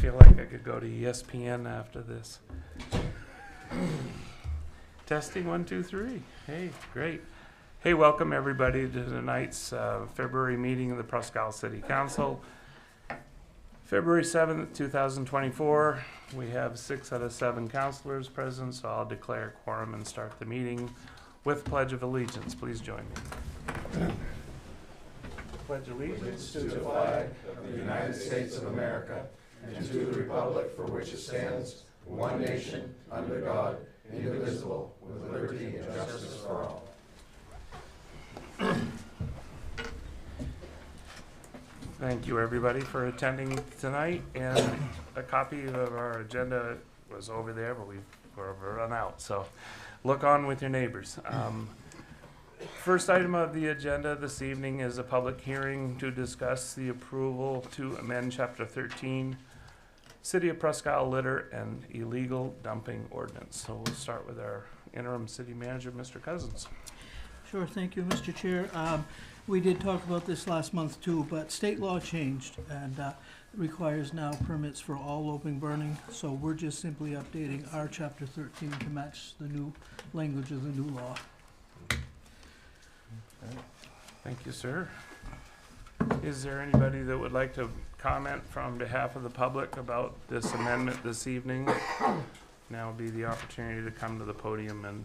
feel like I could go to ESPN after this. Testing 1, 2, 3. Hey, great. Hey, welcome everybody to tonight's February meeting of the Presque City Council. February 7th, 2024. We have 6 out of 7 councilors present, so I'll declare quorum and start the meeting with Pledge of Allegiance. Please join me. Pledge allegiance to the flag of the United States of America and to the republic for which it stands, one nation, under God, indivisible, with liberty and justice for all. Thank you, everybody, for attending tonight. And a copy of our agenda was over there, but we're run out. So look on with your neighbors. First item of the agenda this evening is a public hearing to discuss the approval to amend Chapter 13, City of Presque Litter and Illegal Dumping Ordinance. So we'll start with our interim city manager, Mr. Cousins. Sure, thank you, Mr. Chair. We did talk about this last month too, but state law changed and requires now permits for all open burning. So we're just simply updating our Chapter 13 to match the new language of the new law. Thank you, sir. Is there anybody that would like to comment from behalf of the public about this amendment this evening? Now would be the opportunity to come to the podium and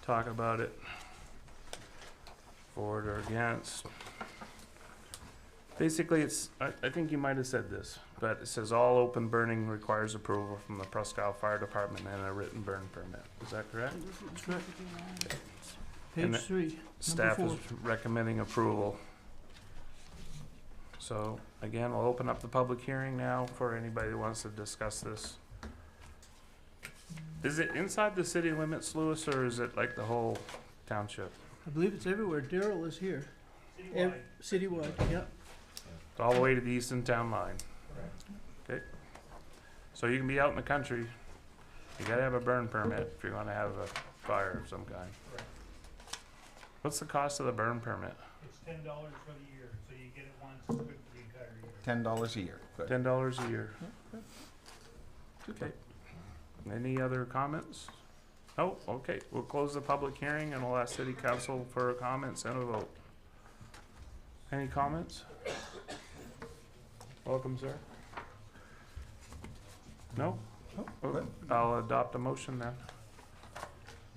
talk about it. For it or against. Basically, it's, I think you might have said this, but it says all open burning requires approval from the Presque Fire Department and a written burn permit. Is that correct? That's correct. And Page 3, Staff number is 4. recommending approval. So again, we'll open up the public hearing now for anybody that wants to discuss this. Is it inside the city limits, Lewis, or is it like the whole township? I believe it's everywhere. Daryl is here. Citywide, yep. All the way to the eastern town line. Okay. So you can be out in the country. You gotta have a burn permit if you're gonna have a fire of some kind. What's the cost of the burn permit? It's $10 for the year, so you get it once for the entire year. $10 a year. Good. $10 a year. Okay. Any other comments? Oh, okay. We'll close the public hearing and we'll ask City Council for comments and a vote. Any comments? Welcome, sir. No? Okay. I'll adopt a motion then.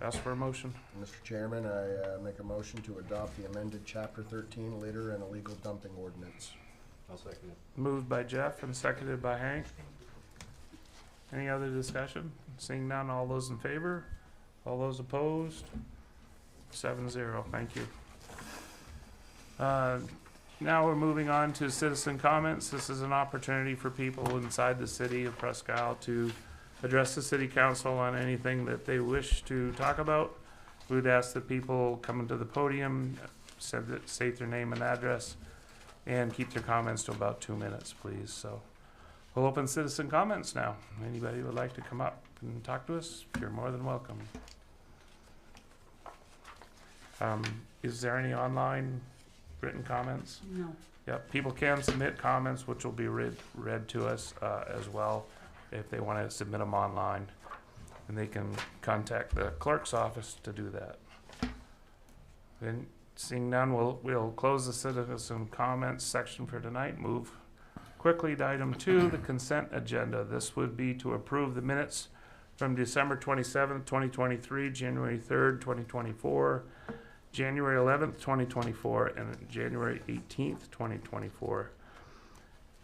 Ask for a motion. Mr. Chairman, I make a motion to adopt the amended Chapter 13 Litter and Illegal Dumping Ordinance. I'll second it. Moved by Jeff and seconded by Hank. Any other discussion? Seeing none, all those in favor? All those opposed? 7-0, thank you. Now we're moving on to citizen comments. This is an opportunity for people inside the city of Presque to address the city council on anything that they wish to talk about. We would ask that people come into the podium, state their name and address, and keep their comments to about 2 minutes, please. So we'll open citizen comments now. Anybody who would like to come up and talk to us, you're more than welcome. Is there any online written comments? No. Yep, people can submit comments, which will be read to us as well if they want to submit them online. And they can contact the clerk's office to do that. Then, seeing none, we'll close the citizen comments section for tonight. Move quickly to item 2, the consent agenda. This would be to approve the minutes from December 27th, 2023, January 3rd, 2024, January 11th, 2024, and January 18th, 2024.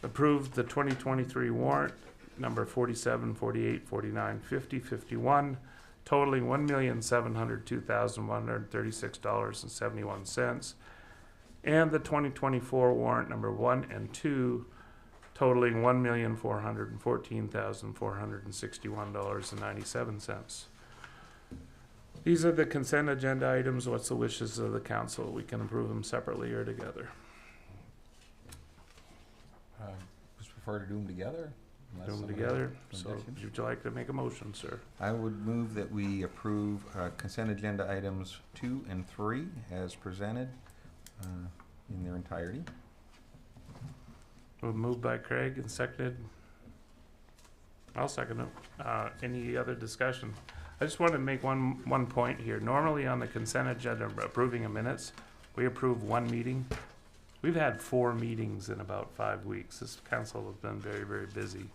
Approved the 2023 warrant number 47, 48, 49, 50, 51, totaling $1,702,136.71, and the 2024 warrant number 1 and 2, totaling $1,414,461.97. These are the consent agenda items. What's the wishes of the council? We can approve them separately or together. Just prefer to do them together. Do them together. So would you like to make a motion, sir? I would move that we approve consent agenda items 2 and 3 as presented in their entirety. Moved by Craig and seconded I'll second it. Any other discussion? I just wanted to make one point here. Normally on the consent agenda, approving of minutes, we approve one meeting. We've had 4 meetings in about 5 weeks. This council has been very, very busy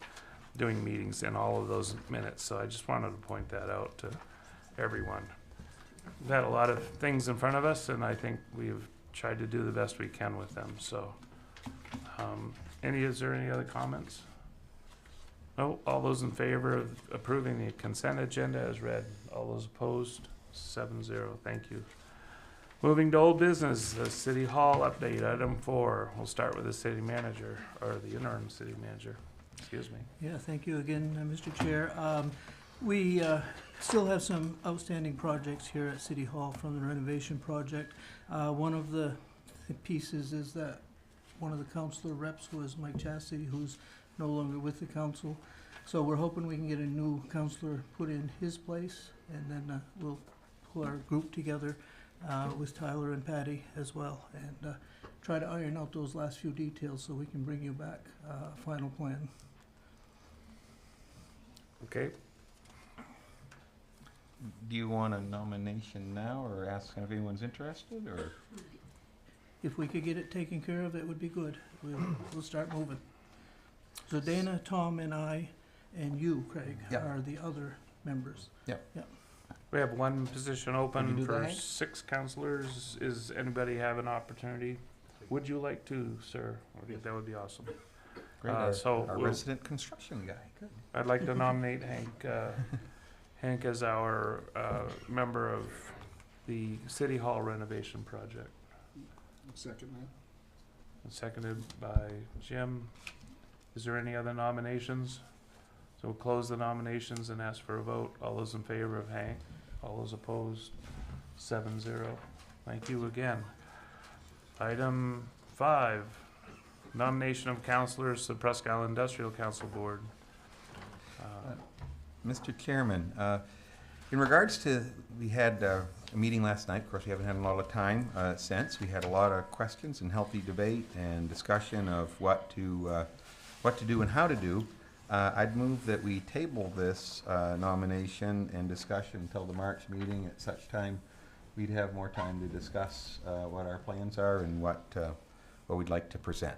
doing meetings in all of those minutes, so I just wanted to point that out to everyone. We've had a lot of things in front of us, and I think we've tried to do the best we can with them, so. Is there any other comments? No, all those in favor of approving the consent agenda as read, all those opposed, 7-0, thank you. Moving to old business, the city hall update, item 4. We'll start with the city manager, or the interim city manager, excuse me. Yeah, thank you again, Mr. Chair. We still have some outstanding projects here at City Hall from the renovation project. One of the pieces is that one of the councilor reps was Mike Chastity, who's no longer with the council. So we're hoping we can get a new councilor put in his place, and then we'll pull our group together with Tyler and Patty as well, and try to iron out those last few details so we can bring you back a final plan. Okay, Do you want a nomination now, or ask if anyone's interested, or? If we could get it taken care of, it would be good. We'll start moving. So Dana, Tom, and I, and you, Craig, Yeah. are the other members. we have one position Can open you do for that, Hank? 6 councilors. Is anybody have an opportunity? Would you like to, sir? I think that would be awesome. Great, so our we'll- resident construction guy, good. I'd like to nominate Hank, Hank as our member of the City Hall renovation project. Second that. Seconded by Jim. Is there any other nominations? So we'll close the nominations and ask for a vote. All those in favor of Hank? All those opposed? 7-0. Thank you again. Item 5, nomination of councilors to the Presque Industrial Council Board. Mr. Chairman, in regards to, we had a meeting last night. Of course, we haven't had a lot of time since. We had a lot of questions and healthy debate and discussion of what to do and how to do. I'd move that we table this nomination and discussion until the March meeting. At such time, we'd have more time to discuss what our plans are and what we'd like to present.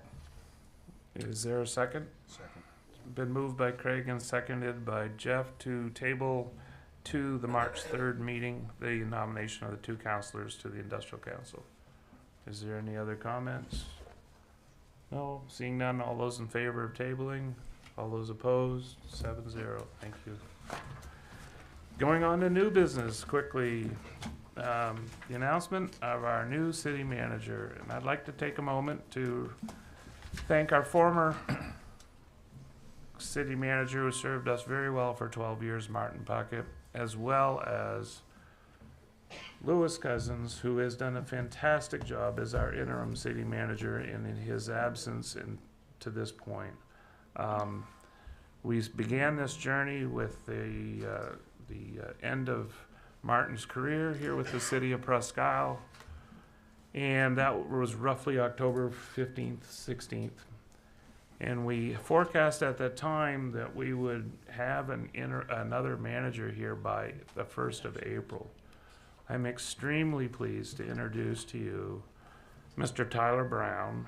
Is there a second? Second. Been moved by Craig and seconded by Jeff to table to the March 3rd meeting, the nomination of the 2 councilors to the Industrial Council. Is there any other comments? No, seeing none, all those in favor of tabling, all those opposed, 7-0, thank you. Going on to new business quickly, the announcement of our new city manager, and I'd like to take a moment to thank our former city manager who served us very well for 12 years, Martin Puckett, as well as Louis Cousins, who has done a fantastic job as our interim city manager and in his absence to this point. We began this journey with the end of Martin's career here with the city of Presque, and that was roughly October 15th, 16th. And we forecast at that time that we would have another manager here by the 1st of April. I'm extremely pleased to introduce to you Mr. Tyler Brown,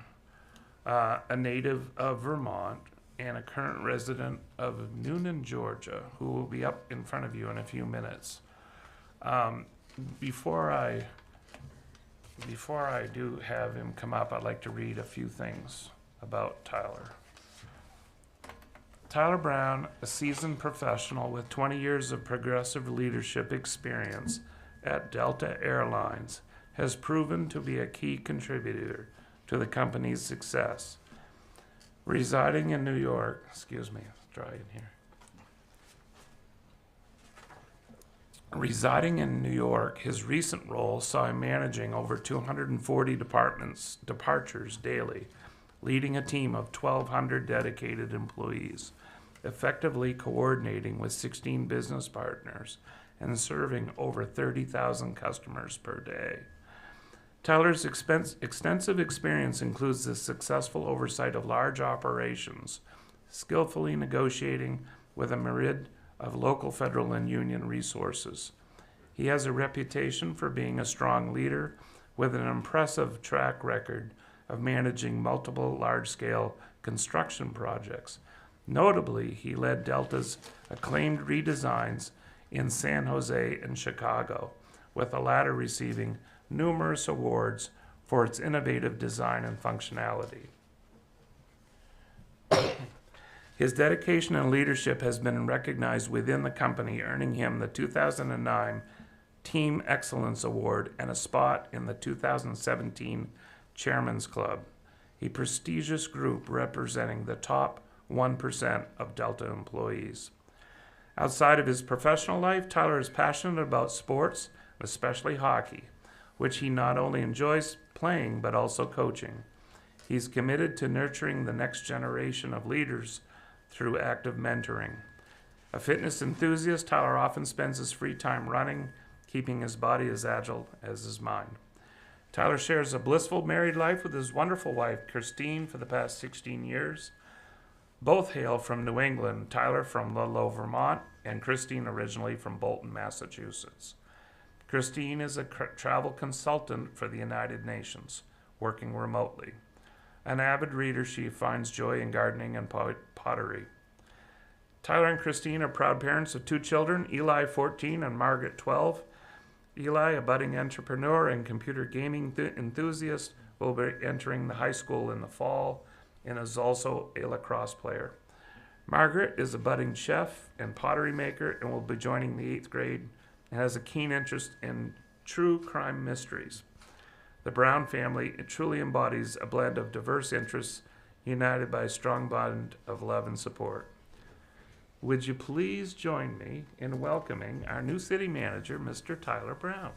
a native of Vermont and a current resident of Noonan, Georgia, who will be up in front of you in a few minutes. Before I do have him come up, I'd like to read a few things about Tyler. Tyler Brown, a seasoned professional with 20 years of progressive leadership experience at Delta Airlines, has proven to be a key contributor to the company's success. Residing in New York, Residing in New York, his recent role saw him managing over 240 departures daily, leading a team of 1,200 dedicated employees, effectively coordinating with 16 business partners, and serving over 30,000 customers per day. Tyler's extensive experience includes the successful oversight of large operations, skillfully negotiating with a myriad of local, federal, and union resources. He has a reputation for being a strong leader with an impressive track record of managing multiple large-scale construction projects. Notably, he led Delta's acclaimed redesigns in San Jose and Chicago, with the latter receiving numerous awards for its innovative design and functionality. His dedication and leadership has been recognized within the company, earning him the 2009 Team Excellence Award and a spot in the 2017 Chairman's Club, a prestigious group representing the top 1% of Delta employees. Outside of his professional life, Tyler is passionate about sports, especially hockey, which he not only enjoys playing but also coaching. He's committed to nurturing the next generation of leaders through active mentoring. A fitness enthusiast, Tyler often spends his free time running, keeping his body as agile as his mind. Tyler shares a blissful married life with his wonderful wife, Christine, for the past 16 years. Both hail from New England, Tyler from Ludlow, Vermont, and Christine originally from Bolton, Massachusetts. Christine is a travel consultant for the United Nations, working remotely. An avid reader, she finds joy in gardening and pottery. Tyler and Christine are proud parents of 2 children, Eli, 14, and Margaret, 12. Eli, a budding entrepreneur and computer gaming enthusiast, will be entering the high school in the fall and is also a lacrosse player. Margaret is a budding chef and pottery maker and will be joining the 8th grade and has a keen interest in true crime mysteries. The Brown family truly embodies a blend of diverse interests united by a strong bond of love and support. Would you please join me in welcoming our new city manager, Mr. Tyler Brown?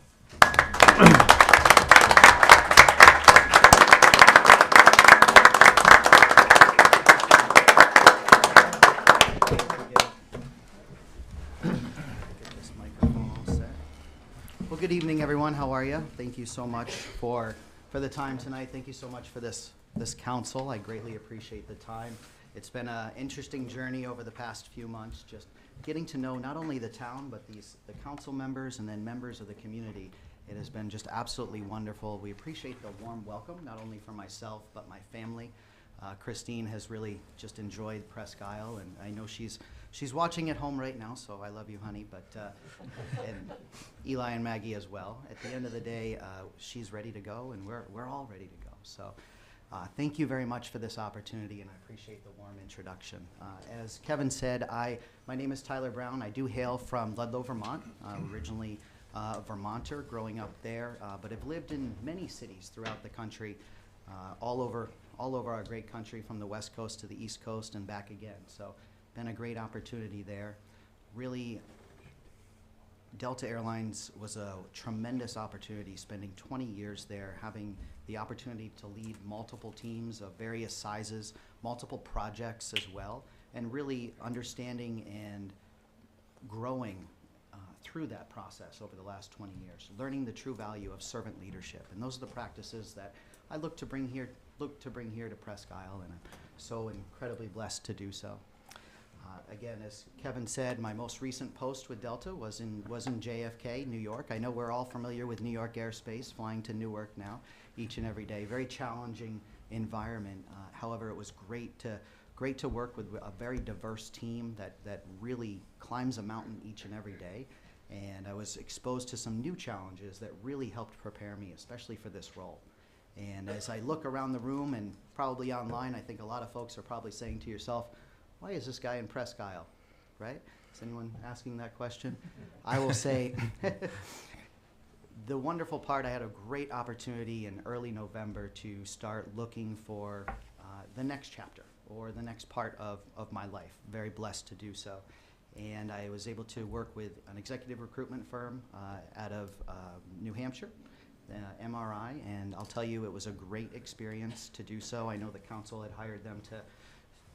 Well, good evening, everyone. How are you? Thank you so much for the time tonight. Thank you so much for this council. I greatly appreciate the time. It's been an interesting journey over the past few months, just getting to know not only the town, but the council members and then members of the community. It has been just absolutely wonderful. We appreciate the warm welcome, not only for myself, but my family. Christine has really just enjoyed Presque, and I know she's watching at home right now, so I love you, honey, but and Eli and Maggie as well. At the end of the day, she's ready to go, and we're all ready to go. So thank you very much for this opportunity, and I appreciate the warm introduction. As Kevin said, my name is Tyler Brown. I do hail from Ludlow, Vermont, originally a Vermonter, growing up there, but have lived in many cities throughout the country, all over our great country, from the West Coast to the East Coast and back again. So been a great opportunity there. Really, Delta Airlines was a tremendous opportunity, spending 20 years there, having the opportunity to lead multiple teams of various sizes, multiple projects as well, and really understanding and growing through that process over the last 20 years, learning the true value of servant leadership. And those are the practices that I look to bring here to Presque Isle, and I'm so incredibly blessed to do so. Again, as Kevin said, my most recent post with Delta was in JFK, New York. I know we're all familiar with New York airspace, flying to Newark now each and every day. Very challenging environment. However, it was great to work with a very diverse team that really climbs a mountain each and every day. And I was exposed to some new challenges that really helped prepare me, especially for this role. And as I look around the room and probably online, I think a lot of folks are probably saying to yourself, why is this guy in Presque Isle, right? Is anyone asking that question? I will say the wonderful part, I had a great opportunity in early November to start looking for the next chapter or the next part of my life. Very blessed to do so. And I was able to work with an executive recruitment firm out of New Hampshire, MRI, and I'll tell you, it was a great experience to do so. I know the council had hired them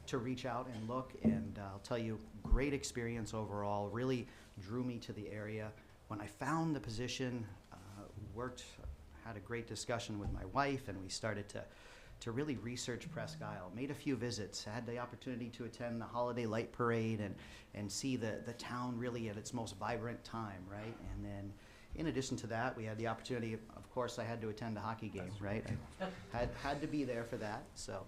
to reach out and look, and I'll tell you, great experience overall. Really drew me to the area. When I found the position, had a great discussion with my wife, and we started to really research Presque Isle. Made a few visits, had the opportunity to attend the Holiday Light Parade and see the town really at its most vibrant time, right? And then in addition to that, we had the opportunity, of course, I had to attend a hockey game, right? I had to be there for that. So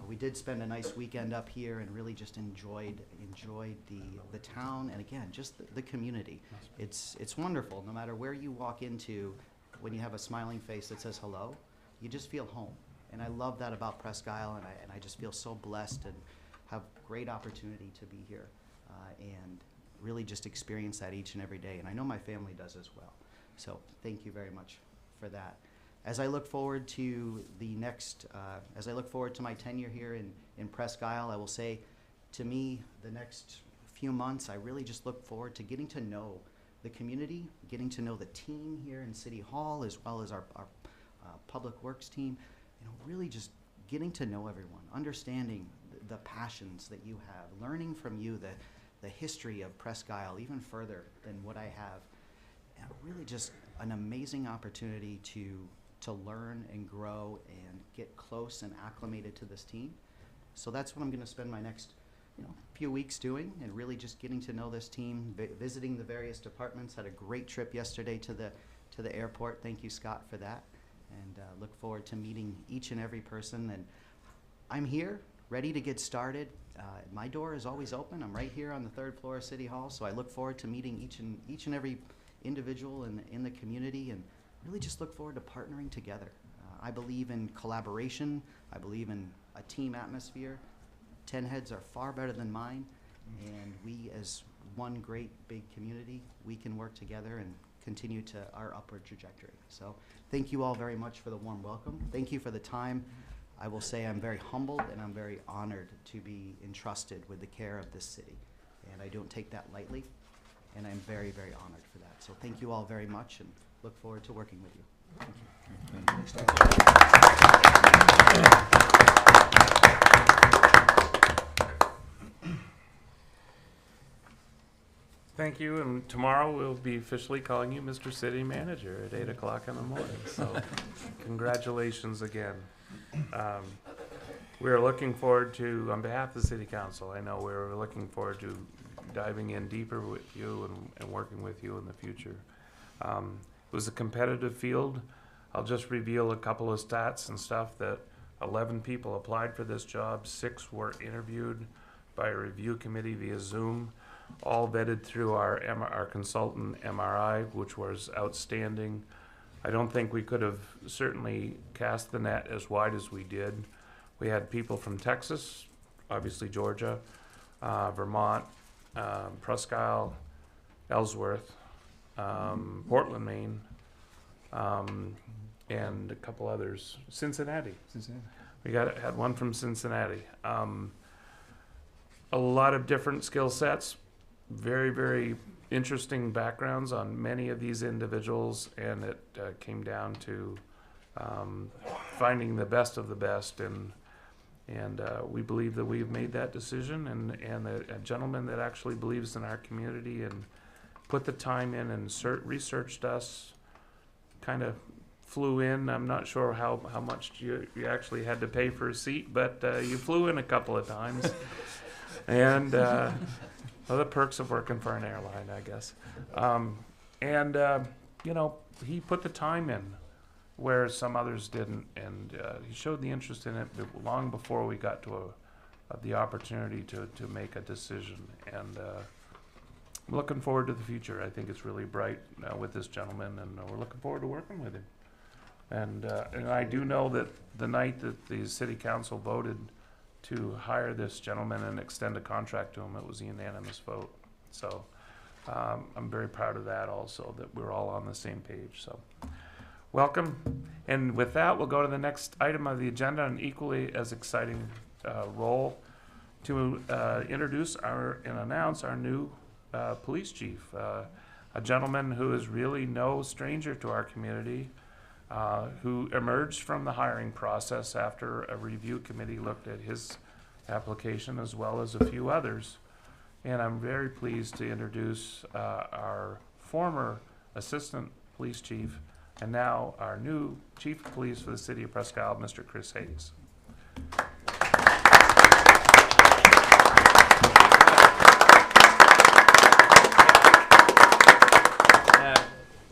we did spend a nice weekend up here and really just enjoyed the town, and again, just the community. It's wonderful. No matter where you walk into, when you have a smiling face that says hello, you just feel home. And I love that about Presque Isle, and I just feel so blessed and have great opportunity to be here and really just experience that each and every day. And I know my family does as well. So thank you very much for that. As I look forward to the next, as I look forward to my tenure here in Presque Isle, I will say, to me, the next few months, I really just look forward to getting to know the community, getting to know the team here in City Hall, as well as our Public Works team. You know, really just getting to know everyone, understanding the passions that you have, learning from you the history of Presque Isle even further than what I have. And really just an amazing opportunity to learn and grow and get close and acclimated to this team. So that's what I'm going to spend my next few weeks doing, and really just getting to know this team, visiting the various departments. Had a great trip yesterday to the airport. Thank you, Scott, for that. And look forward to meeting each and every person. And I'm here, ready to get started. My door is always open. I'm right here on the 3rd floor of City Hall, so I look forward to meeting each and every individual in the community, and really just look forward to partnering together. I believe in collaboration. I believe in a team atmosphere. 10 heads are far better than mine, and we, as one great big community, we can work together and continue to our upward trajectory. So thank you all very much for the warm welcome. Thank you for the time. I will say I'm very humbled and I'm very honored to be entrusted with the care of this city. And I don't take that lightly, and I'm very, very honored for that. So thank you all very much, and look forward to working with you. Thank you. Thank you, and tomorrow we'll be officially calling you Mr. City Manager at 8 o'clock in the morning, so congratulations again. We're looking forward to, on behalf of the City Council, I know we're looking forward to diving in deeper with you and working with you in the future. It was a competitive field. I'll just reveal a couple of stats and stuff that 11 people applied for this job, 6 were interviewed by a review committee via Zoom, all vetted through our consultant MRI, which was outstanding. I don't think we could have certainly cast the net as wide as we did. We had people from Texas, obviously Georgia, Vermont, Presque Isle, Ellsworth, Portland, Maine, and a couple others. Cincinnati. We had one from Cincinnati. A lot of different skill sets, very, very interesting backgrounds on many of these individuals, and it came down to finding the best of the best, and we believe that we've made that decision, and a gentleman that actually believes in our community and put the time in and researched us, kind of flew in. I'm not sure how much you actually had to pay for a seat, but you flew in a couple of times. And other perks of working for an airline, I guess. He put the time in where some others didn't, and he showed the interest in it long before we got to the opportunity to make a decision. And I'm looking forward to the future. I think it's really bright with this gentleman, and we're looking forward to working with him. And I do know that the night that the City Council voted to hire this gentleman and extend a contract to him, it was a unanimous vote. So I'm very proud of that also, that we're all on the same page. So welcome. And with that, we'll go to the next item of the agenda, an equally as exciting role to introduce and announce our new police chief, a gentleman who is really no stranger to our community, who emerged from the hiring process after a review committee looked at his application as well as a few others. And I'm very pleased to introduce our former assistant police chief And now our new Chief of Police for the City of Presque Isle, Mr. Chris Hayes.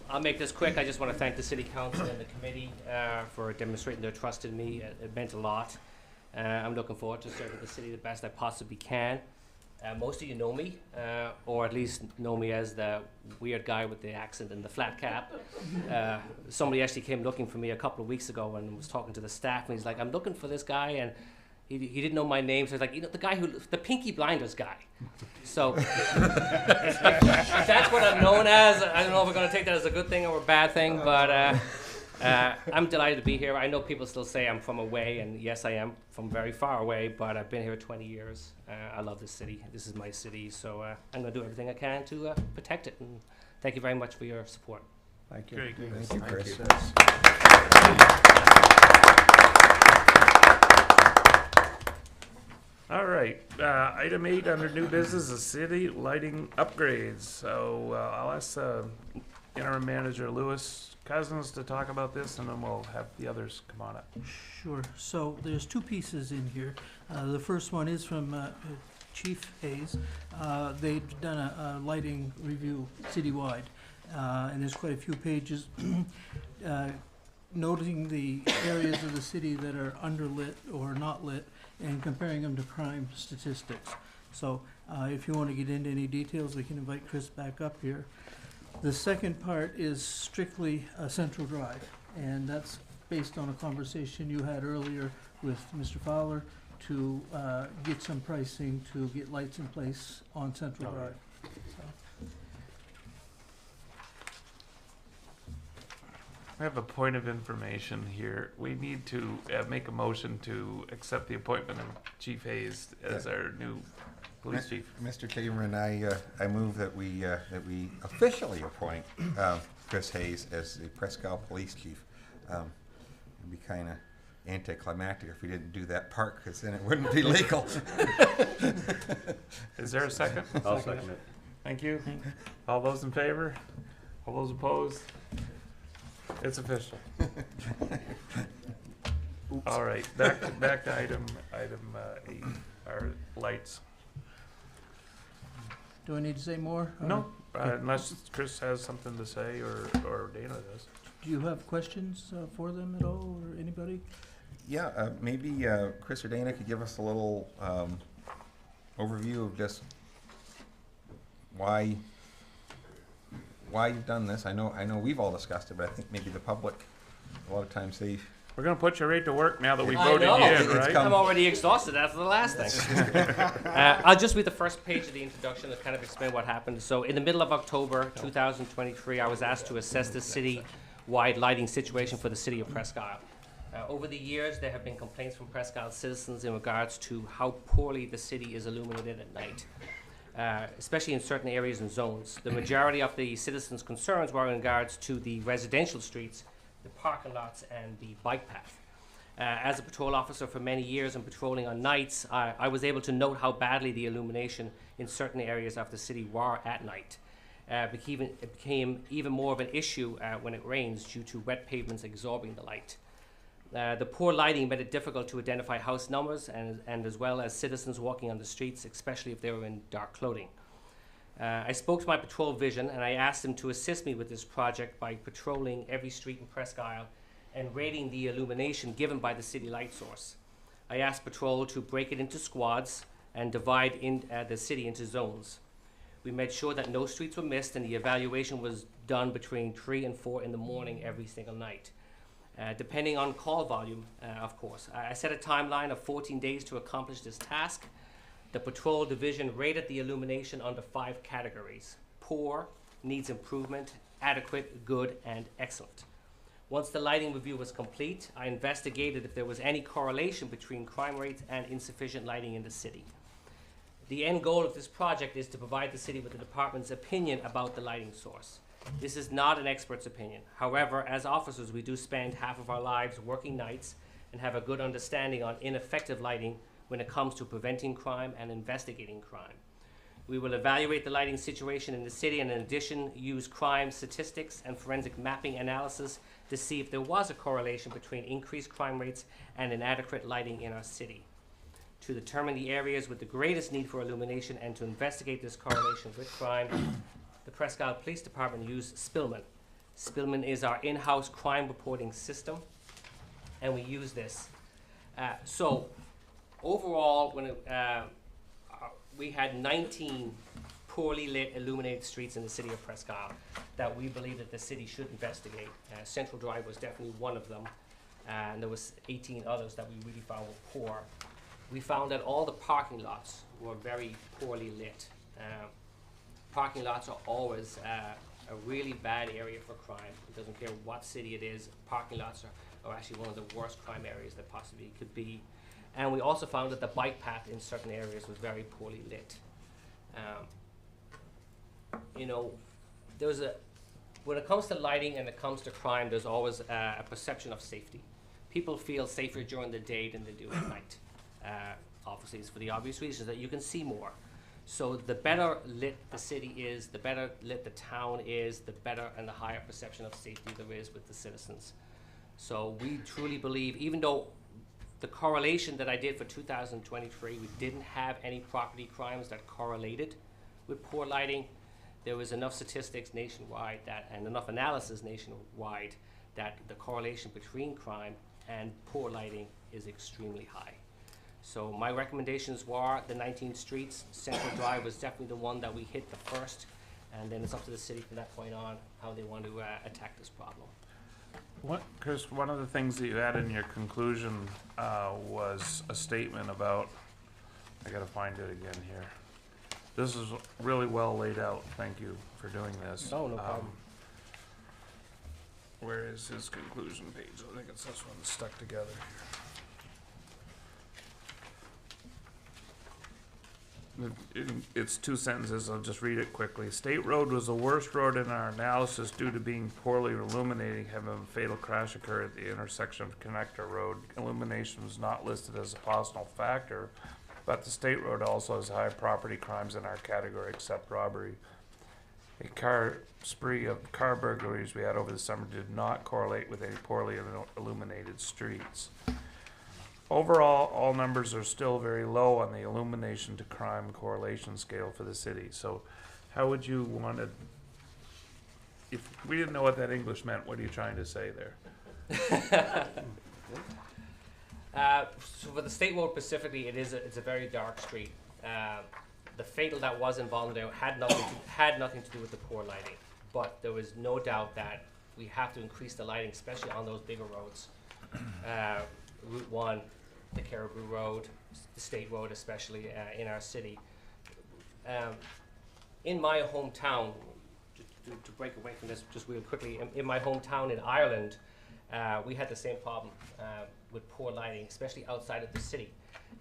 I'll make this quick. I just want to thank the City Council and the committee for demonstrating their trust in me. It meant a lot. I'm looking forward to serving the city the best I possibly can. Most of you know me, or at least know me as the weird guy with the accent and the flat cap. Somebody actually came looking for me a couple of weeks ago and was talking to the staff, and he's like, I'm looking for this guy, and he didn't know my name, so he's like, the guy the Pinky Blinders guy. So if that's what I'm known as. I don't know if we're going to take that as a good thing or a bad thing, but I'm delighted to be here. I know people still say I'm from away, and yes, I am from very far away, but I've been here 20 years. I love this city. This is my city, so I'm going to do everything I can to protect it, and thank you very much for your support. Thank you. Great. Thank you, Chris. All right, item 8 under new business is city lighting upgrades. So I'll ask interim manager Lewis Cousins to talk about this, and then we'll have the others come on up. Sure. So there's two pieces in here. The first one is from Chief Hayes. They've done a lighting review citywide, and there's quite a few pages noting the areas of the city that are underlit or not lit and comparing them to crime statistics. So if you want to get into any details, we can invite Chris back up here. The second part is strictly Central Drive, and that's based on a conversation you had earlier with Mr. Fowler to get some pricing to get lights in place on Central Drive. So. I have a point of information here. We need to make a motion to accept the appointment of Chief Hayes as our new police chief. Mr. Chairman, I move that we officially appoint Chris Hayes as the Presque Isle Police Chief. It'd be kind of anticlimactic if we didn't do that part, because then it wouldn't be legal. Is there a second? I'll second it. Thank you. All those in favor? All those opposed? It's official. All right, back to item 8, our lights. Do I need to say more? No, unless Chris has something to say or Dana does. Do you have questions for them at all, or anybody? Yeah, maybe Chris or Dana could give us a little overview of just why you've done this. I know we've all discussed it, but I think maybe the public, a lot of times We're gonna put you right to work now that we I voted know. you in, It's right? come- I'm already exhausted after the last thing. I'll just read the first page of the introduction to kind of explain what happened. So in the middle of October 2023, I was asked to assess the city-wide lighting situation for the city of Presque Isle. Over the years, there have been complaints from Presque Isle citizens in regards to how poorly the city is illuminated at night, especially in certain areas and zones. The majority of the citizens' concerns were in regards to the residential streets, the parking lots, and the bike path. As a patrol officer for many years and patrolling on nights, I was able to note how badly the illumination in certain areas of the city were at night. It became even more of an issue when it rains due to wet pavements absorbing the light. The poor lighting made it difficult to identify house numbers and as well as citizens walking on the streets, especially if they were in dark clothing. I spoke to my patrol vision and I asked them to assist me with this project by patrolling every street in Presque Isle and rating the illumination given by the city light source. I asked patrol to break it into squads and divide the city into zones. We made sure that no streets were missed, and the evaluation was done between 3 and 4 in the morning every single night. Depending on call volume, of course. I set a timeline of 14 days to accomplish this task. The patrol division rated the illumination under 5 categories: poor, needs improvement, adequate, good, and excellent. Once the lighting review was complete, I investigated if there was any correlation between crime rates and insufficient lighting in the city. The end goal of this project is to provide the city with the department's opinion about the lighting source. This is not an expert's opinion. However, as officers, we do spend half of our lives working nights and have a good understanding on ineffective lighting when it comes to preventing crime and investigating crime. We will evaluate the lighting situation in the city and in addition use crime statistics and forensic mapping analysis to see if there was a correlation between increased crime rates and inadequate lighting in our city, to determine the areas with the greatest need for illumination and to investigate this correlation with crime. The Presque Police Department used Spillman. Spillman is our in-house crime reporting system, and we use this. So overall, we had 19 poorly lit illuminated streets in the city of Presque that we believe that the city should investigate. Central Drive was definitely one of them, and there was 18 others that we really found were poor. We found that all the parking lots were very poorly lit. Parking lots are always a really bad area for crime. It doesn't care what city it is. Parking lots are actually one of the worst crime areas that possibly could be. And we also found that the bike path in certain areas was very poorly lit. You know, when it comes to lighting and it comes to crime, there's always a perception of safety. People feel safer during the day than they do at night. Obviously, it's for the obvious reasons that you can see more. So the better lit the city is, the better lit the town is, the better and the higher perception of safety there is with the citizens. So we truly believe, even though the correlation that I did for 2023, we didn't have any property crimes that correlated with poor lighting, there was enough statistics nationwide and enough analysis nationwide that the correlation between crime and poor lighting is extremely high. So my recommendations were the 19 streets. Central Drive was definitely the one that we hit the first, and then it's up to the city from that point on how they want to attack this problem. Chris, one of the things that you had in your conclusion was a statement about, I gotta find it again here. This is really well laid out. Thank you for doing this. Oh, no problem. Where is his conclusion page? I think it's this one stuck together here. It's two sentences. I'll just read it quickly. State Road was the worst road in our analysis due to being poorly illuminating, having a fatal crash occur at the intersection of Connector Road. Illumination was not listed as a possible factor, but the state road also has high property crimes in our category except robbery. A spree of car burglaries we had over the summer did not correlate with any poorly illuminated streets. Overall, all numbers are still very low on the illumination to crime correlation scale for the city. So how would you want to, if we didn't know what that English meant, what are you trying to say there? So for the state road specifically, it's a very dark street. The fatal that was involved there had nothing to do with the poor lighting, but there was no doubt that we have to increase the lighting, especially on those bigger roads. Route 1, the Caribou Road, the State Road, especially in our city. In my hometown, to break away from this just real quickly, in my hometown in Ireland, we had the same problem with poor lighting, especially outside of the city.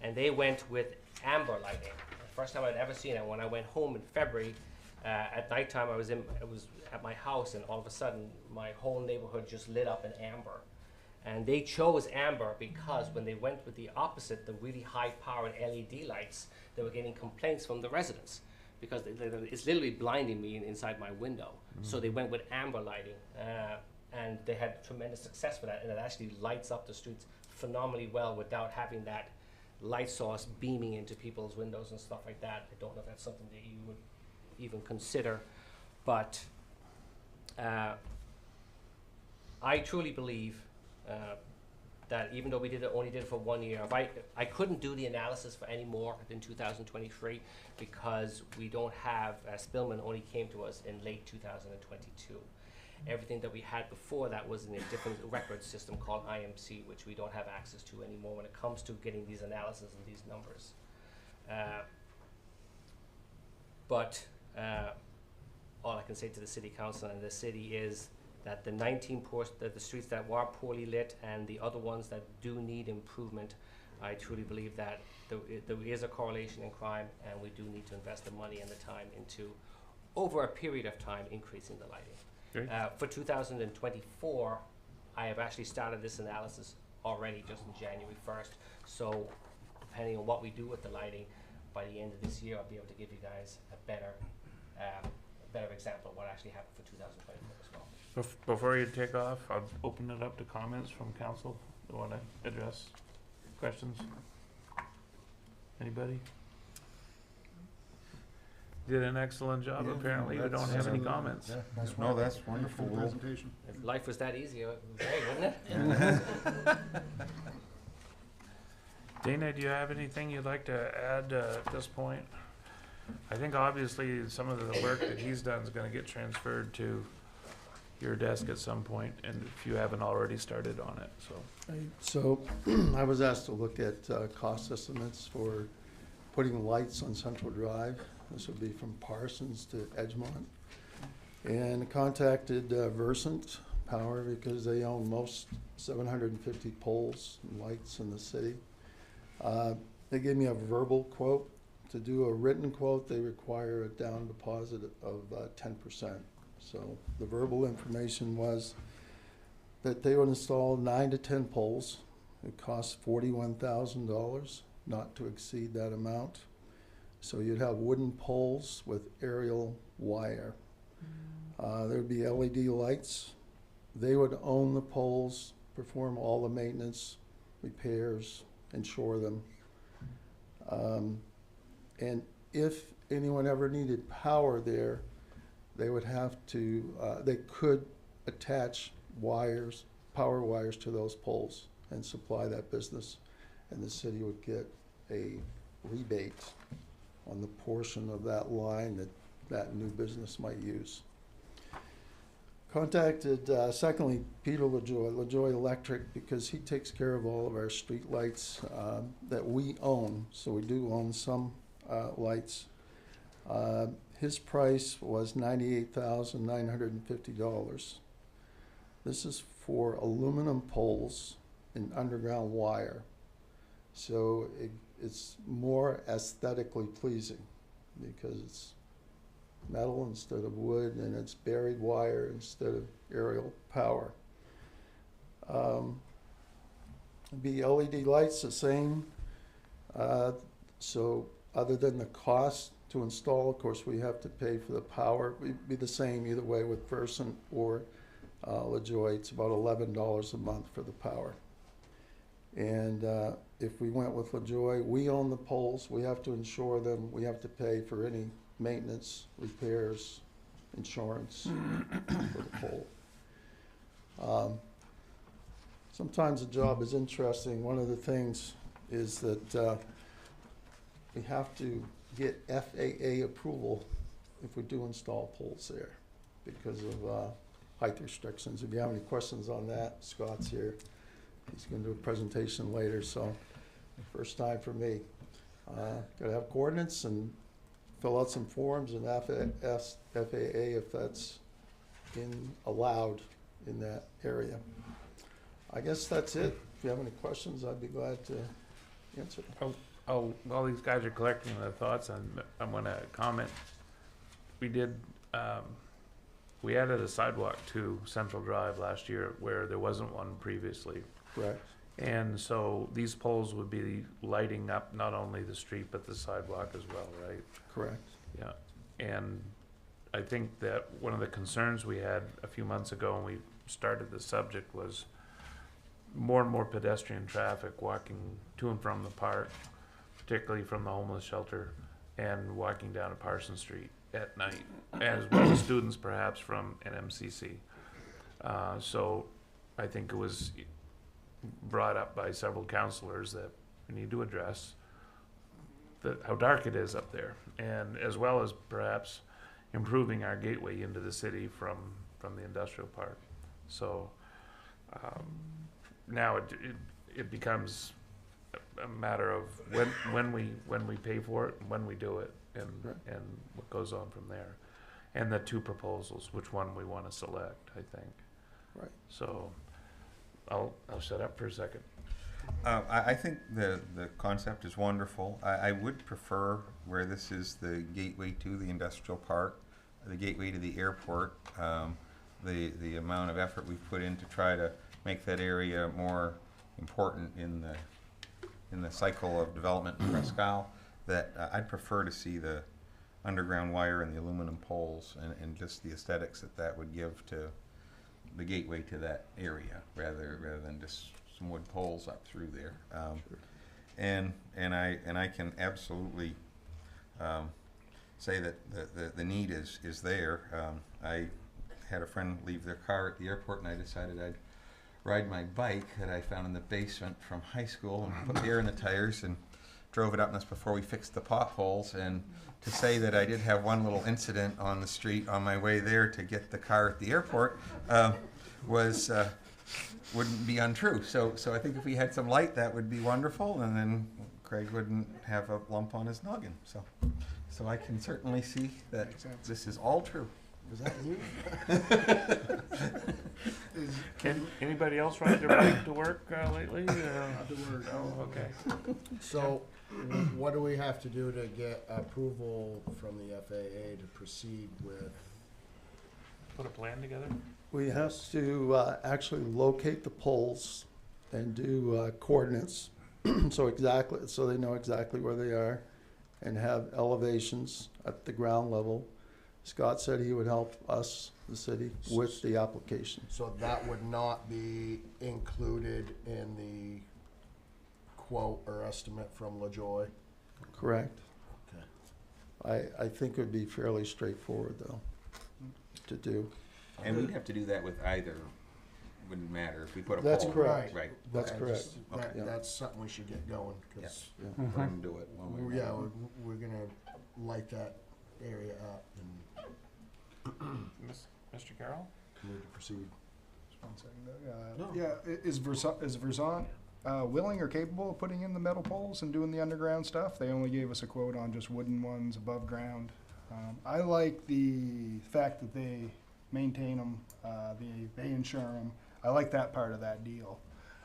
And they went with amber lighting. The first time I'd ever seen it, when I went home in February, at nighttime I was at my house, and all of a sudden my whole neighborhood just lit up in amber. And they chose amber because when they went with the opposite, the really high-powered LED lights, they were getting complaints from the residents because it's literally blinding me inside my window. Mm-hmm. So they went with amber lighting, and they had tremendous success with that, and it actually lights up the streets phenomenally well without having that light source beaming into people's windows and stuff like that. I don't know if that's something that you would even consider, but I truly believe that even though we only did it for 1 year, I couldn't do the analysis for any more than 2023 because we don't have, Spillman only came to us in late 2022. Everything that we had before that was in a different record system called IMC, which we don't have access to anymore when it comes to getting these analyses and these numbers. But all I can say to the city council and the city is that the 19 the streets that were poorly lit and the other ones that do need improvement, I truly believe that there is a correlation in crime, and we do need to invest the money and the time into, over a period of time, increasing the lighting. Okay. For 2024, I have actually started this analysis already just in January 1st. So depending on what we do with the lighting, by the end of this year, I'll be able to give you guys a better example of what actually happened for 2024 as well. Before you take off, I'll open it up to comments from council that want to address questions. Anybody? Did an excellent job. Yeah, Apparently, we don't that's, have any comments. Yeah, that's No, that's wonderful. Good We'll- presentation. If life was that easy, it would be great, wouldn't it? Dana, do you have anything you'd like to add at this point? I think obviously some of the work that he's done is going to get transferred to your desk at some point, and if you haven't already started on it, so. So I was asked to look at cost estimates for putting lights on Central Drive. This would be from Parsons to Edgemont. And contacted Versant Power because they own most 750 poles and lights in the city. They gave me a verbal quote. To do a written quote, they require a down deposit of 10%. So the verbal information was that they would install 9 to 10 poles. It costs $41,000, not to exceed that amount. So you'd have wooden poles with aerial wire. There'd be LED lights. They would own the poles, perform all the maintenance, repairs, insure them. And if anyone ever needed power there, they would have to, they could attach wires, power wires to those poles and supply that business. And the city would get a rebate on the portion of that line that that new business might use. Contacted, secondly, Peter LaJoy Electric, because he takes care of all of our street lights that we own. So we do own some lights. His price was $98,950. This is for aluminum poles and underground wire. So it's more aesthetically pleasing because it's metal instead of wood, and it's buried wire instead of aerial power. The LED lights the same. So other than the cost to install, of course, we have to pay for the power. It'd be the same either way with Versant or LaJoy. It's about $11 a month for the power. And if we went with LaJoy, we own the poles. We have to insure them. We have to pay for any maintenance, repairs, insurance for the pole. Sometimes the job is interesting. One of the things is that we have to get FAA approval if we do install poles there because of height restrictions. If you have any questions on that, Scott's here. He's going to do a presentation later, so first time for me. Got to have coordinates and fill out some forms and ask FAA if that's allowed in that area. I guess that's it. If you have any questions, I'd be glad to answer. Oh, while these guys are collecting their thoughts, I'm going to comment. We did, we added a sidewalk to Central Drive last year where there wasn't one previously. Correct. And so these poles would be lighting up not only the street but the sidewalk as well, right? Correct. Yeah. And I think that one of the concerns we had a few months ago when we started the subject was more and more pedestrian traffic walking to and from the park, particularly from the homeless shelter, and walking down to Parsons Street at night, as well as students perhaps from NMCC. So I think it was brought up by several counselors that we need to address how dark it is up there, and as well as perhaps improving our gateway into the city from the industrial park. So now it becomes a matter of when we pay for it and when we do it, and what goes on from there, and the two proposals, which one we want to select, I think. Right. So I'll shut up for a second. I think the concept is wonderful. I would prefer where this is the gateway to the industrial park, the gateway to the airport, the amount of effort we've put in to try to make that area more important in the cycle of development in Presque, that I'd prefer to see the underground wire and the aluminum poles and just the aesthetics that would give to the gateway to that area, rather than just some wood poles up through there. And I can absolutely say that the need is there. I had a friend leave their car at the airport, and I decided I'd ride my bike that I found in the basement from high school and put air in the tires and drove it up. And that's before we fixed the potholes. And to say that I did have one little incident on the street on my way there to get the car at the airport wouldn't be untrue. So I think if we had some light, that would be wonderful, and then Craig wouldn't have a lump on his noggin. So I can certainly see that this is all true. Was that you? Can anybody else ride their bike to work lately? Oh, okay. So, what do we have to do to get approval from the FAA to proceed with? Put a plan together? We have to actually locate the poles and do coordinates, so they know exactly where they are, and have elevations at the ground level. Scott said he would help us, the city, with the application. So that would not be included in the quote or estimate from LaJoy? Correct. Okay. I think it would be fairly straightforward, though, to do. And we'd have to do that with either. Wouldn't matter if we put a That's pole. correct. Right. That's I correct. just- Okay. Yeah. That's something we should get going, because, Yeah. Let them do it one way or yeah, another. we're gonna light that area up and Mr. Carroll? move to proceed. Just one second. Yeah, is Versant willing or capable of putting in the metal poles and doing the underground stuff? They only gave us a quote on just wooden ones above ground. I like the fact that they maintain them, they insure them. I like that part of that deal.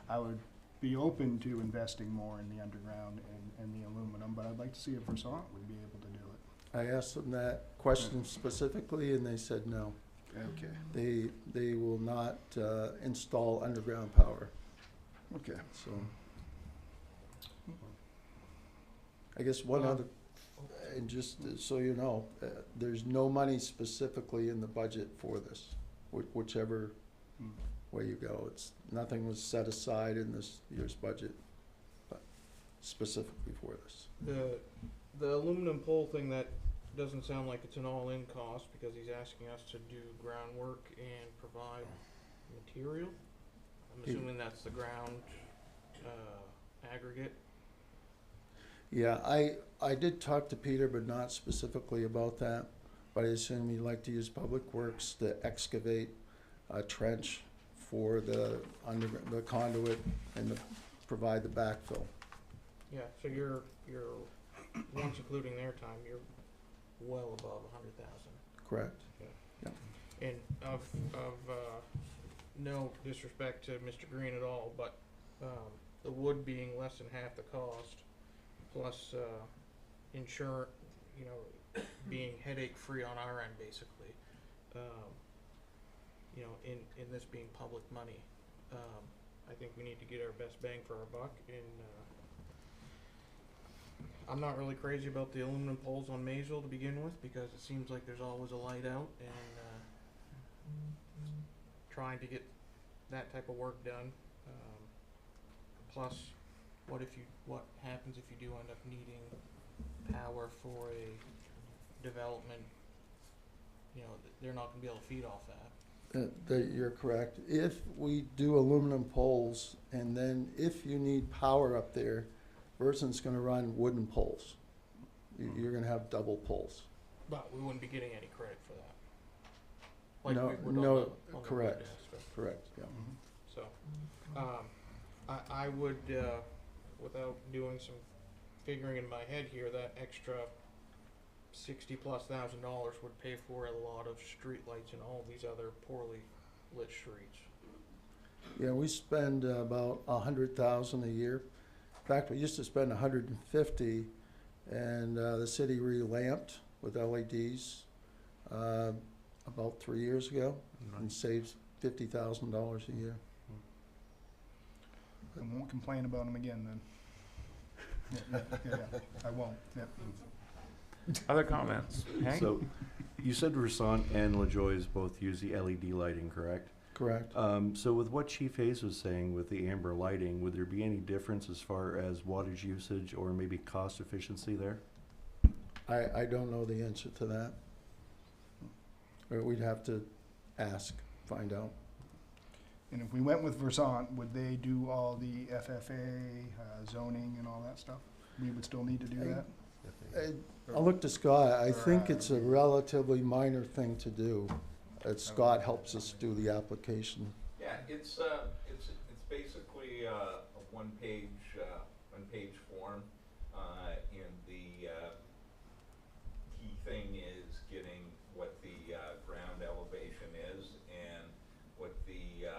I would be open to investing more in the underground and the aluminum, but I'd like to see if Versant would be able to do it. I asked them that question specifically, and they said no. Okay. They will not install underground power. Okay. So, I guess one other, and just so you know, there's no money specifically in the budget for this, whichever way you go. Nothing was set aside in this year's budget, but specifically for this. The aluminum pole thing, that doesn't sound like it's an all-in cost, because he's asking us to do groundwork and provide material. I'm assuming that's the ground aggregate. Yeah, I did talk to Peter, but not specifically about that. But I assume he'd like to use Public Works to excavate a trench for the conduit and provide the backfill. Yeah, so you're once including their time, you're well above 100,000. Correct. And of no disrespect to Mr. Green at all, but the wood being less than half the cost, plus insurance, being headache-free on our end, basically, in this being public money, I think we need to get our best bang for our buck. And I'm not really crazy about the aluminum poles on Maysville to begin with, because it seems like there's always a light out, and trying to get that type of work done. Plus, what happens if you do end up needing power for a development? They're not going to be able to feed off that. You're correct. If we do aluminum poles, and then if you need power up there, Versant's gonna run wooden poles. You're gonna have double poles. But we wouldn't be getting any credit for that. No, we would no, on the correct. wood aspect. Correct, yeah. So, I would, without doing some figuring in my head here, that extra $60,000+ would pay for a lot of streetlights in all these other poorly lit streets. Yeah, we spend about $100,000 a year. In fact, we used to spend $150,000, and the city re-lamped with LEDs about 3 years ago, and saves $50,000 a year. I won't complain about them again then. Yeah, I won't. Yep. Other comments? Hank? So, you said Versant and LaJoy's both use the LED lighting, correct? Correct. So with what Chief Hayes was saying with the amber lighting, would there be any difference as far as wattage usage or maybe cost efficiency there? I don't know the answer to that. Or we'd have to ask, find out. And if we went with Versant, would they do all the FFA, zoning and all that stuff? We would still need to do that? I'll look to Scott. I think it's a relatively minor thing to do. Scott helps us do the application. Yeah, it's basically a one-page form, and the key thing is getting what the ground elevation is and what the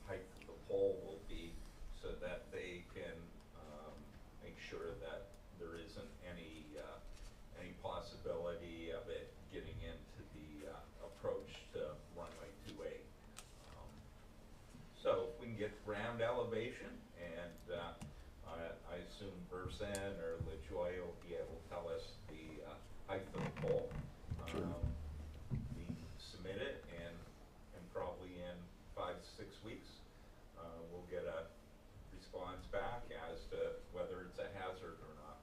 height of the pole will be, so that they can make sure that there isn't any possibility of it getting into the approach to runway 28. So if we can get ground elevation, and I assume Versant or LaJoy will be able to tell us the height of the pole. Sure. We submit it, and probably in 5 to 6 weeks, we'll get a response back as to whether it's a hazard or not.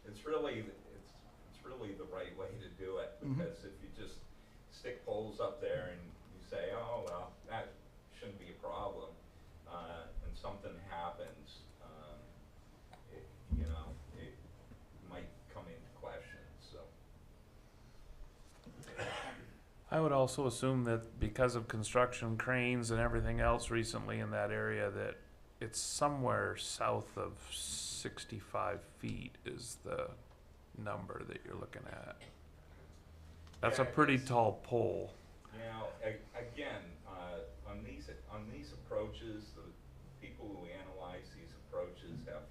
It's really the right way to do it, because if you just stick poles up there and you say, oh well, that shouldn't be a problem, and something happens, it might come into question. So I would also assume that because of construction cranes and everything else recently in that area, that it's somewhere south of 65 feet is the number that you're looking at. That's a pretty tall pole. now, again, on these approaches, the people who analyze these approaches have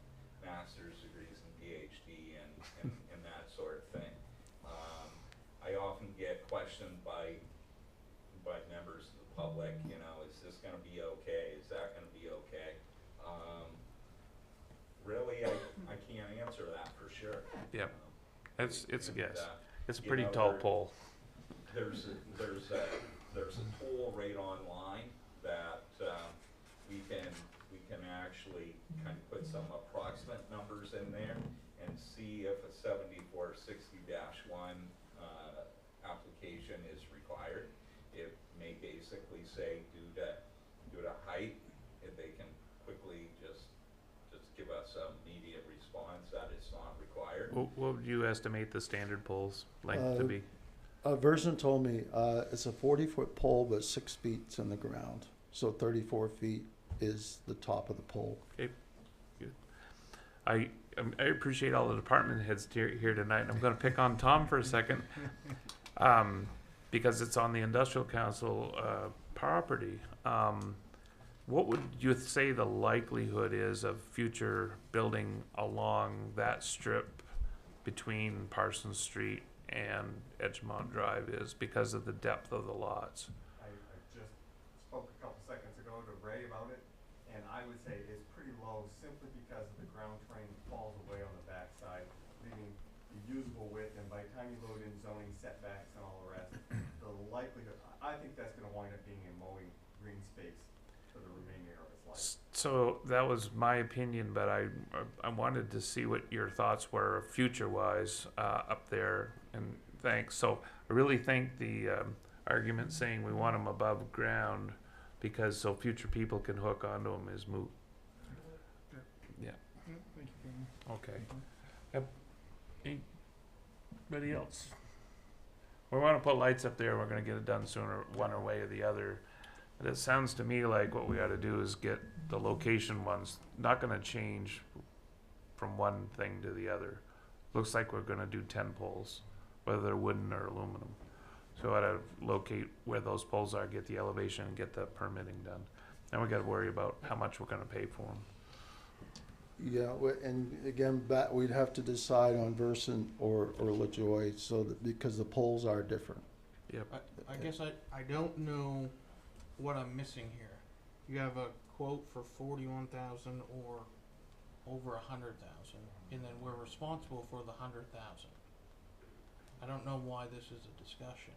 master's degrees in PhD and that sort of thing. I often get questioned by members of the public, is this going to be okay? Is that going to be okay? Really, I can't answer that for sure. Yep. It's a guess. It's a you pretty know, tall there- pole. There's a tool right online that we can actually kind of put some approximate numbers in there and see if a 7460-1 application is required. It may basically say due to height, if they can quickly just give us an immediate response that it's not required. What would you estimate the standard pole's length to be? Versant told me it's a 40-foot pole, but 6 feet's in the ground. So 34 feet is the top of the pole. Okay, good. I appreciate all the department heads here tonight, and I'm going to pick on Tom for a second, because it's on the industrial council property. What would you say the likelihood is of future building along that strip between Parsons Street and Edgemont Drive is, because of the depth of the lots? I just spoke a couple seconds ago to Ray about it, and I would say it's pretty low simply because of the ground terrain falls away on the backside, leaving the usable width, and by the time you load in zoning setbacks and all the rest, the likelihood, I think that's gonna wind up being a mowing green space for the remainder of its life. So that was my opinion, but I wanted to see what your thoughts were future-wise up there, and thanks. So I really think the argument saying we want them above ground because so future people can hook onto them is moot. Yeah. Thank you, Kevin. Okay. Yep. Anybody else? We want to put lights up there. We're going to get it done sooner, one way or the other. But it sounds to me like what we got to do is get the location ones. Not going to change from one thing to the other. Looks like we're going to do 10 poles, whether they're wooden or aluminum. So I got to locate where those poles are, get the elevation, and get the permitting done. Then we got to worry about how much we're going to pay for them. Yeah, and again, we'd have to decide on Versant or LaJoy, so that, because the poles are different. Yep. I guess I don't know what I'm missing here. You have a quote for 41,000 or over 100,000, and then we're responsible for the 100,000. I don't know why this is a discussion.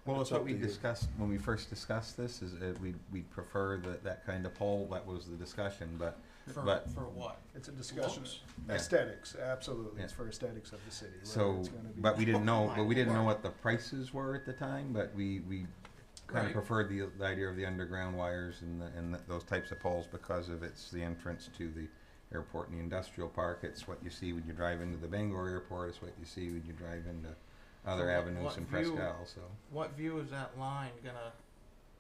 Well, It's it's what up we to you. discussed, when we first discussed this, is we'd prefer that kind of pole, that was the discussion, but For what? It's a discussion. Looks. Yeah. Aesthetics, absolutely. Yeah. It's for aesthetics of the city. whether so, it's gonna be- but we didn't know, Oh, my what the prices were at the time, but we kind of Right. preferred the idea of the underground wires and those types of poles because of it's the entrance to the airport and the industrial park. It's what you see when you drive into the Bangor airport, it's what you see when you drive into other So what avenues in view- Presque, so. What view is that line gonna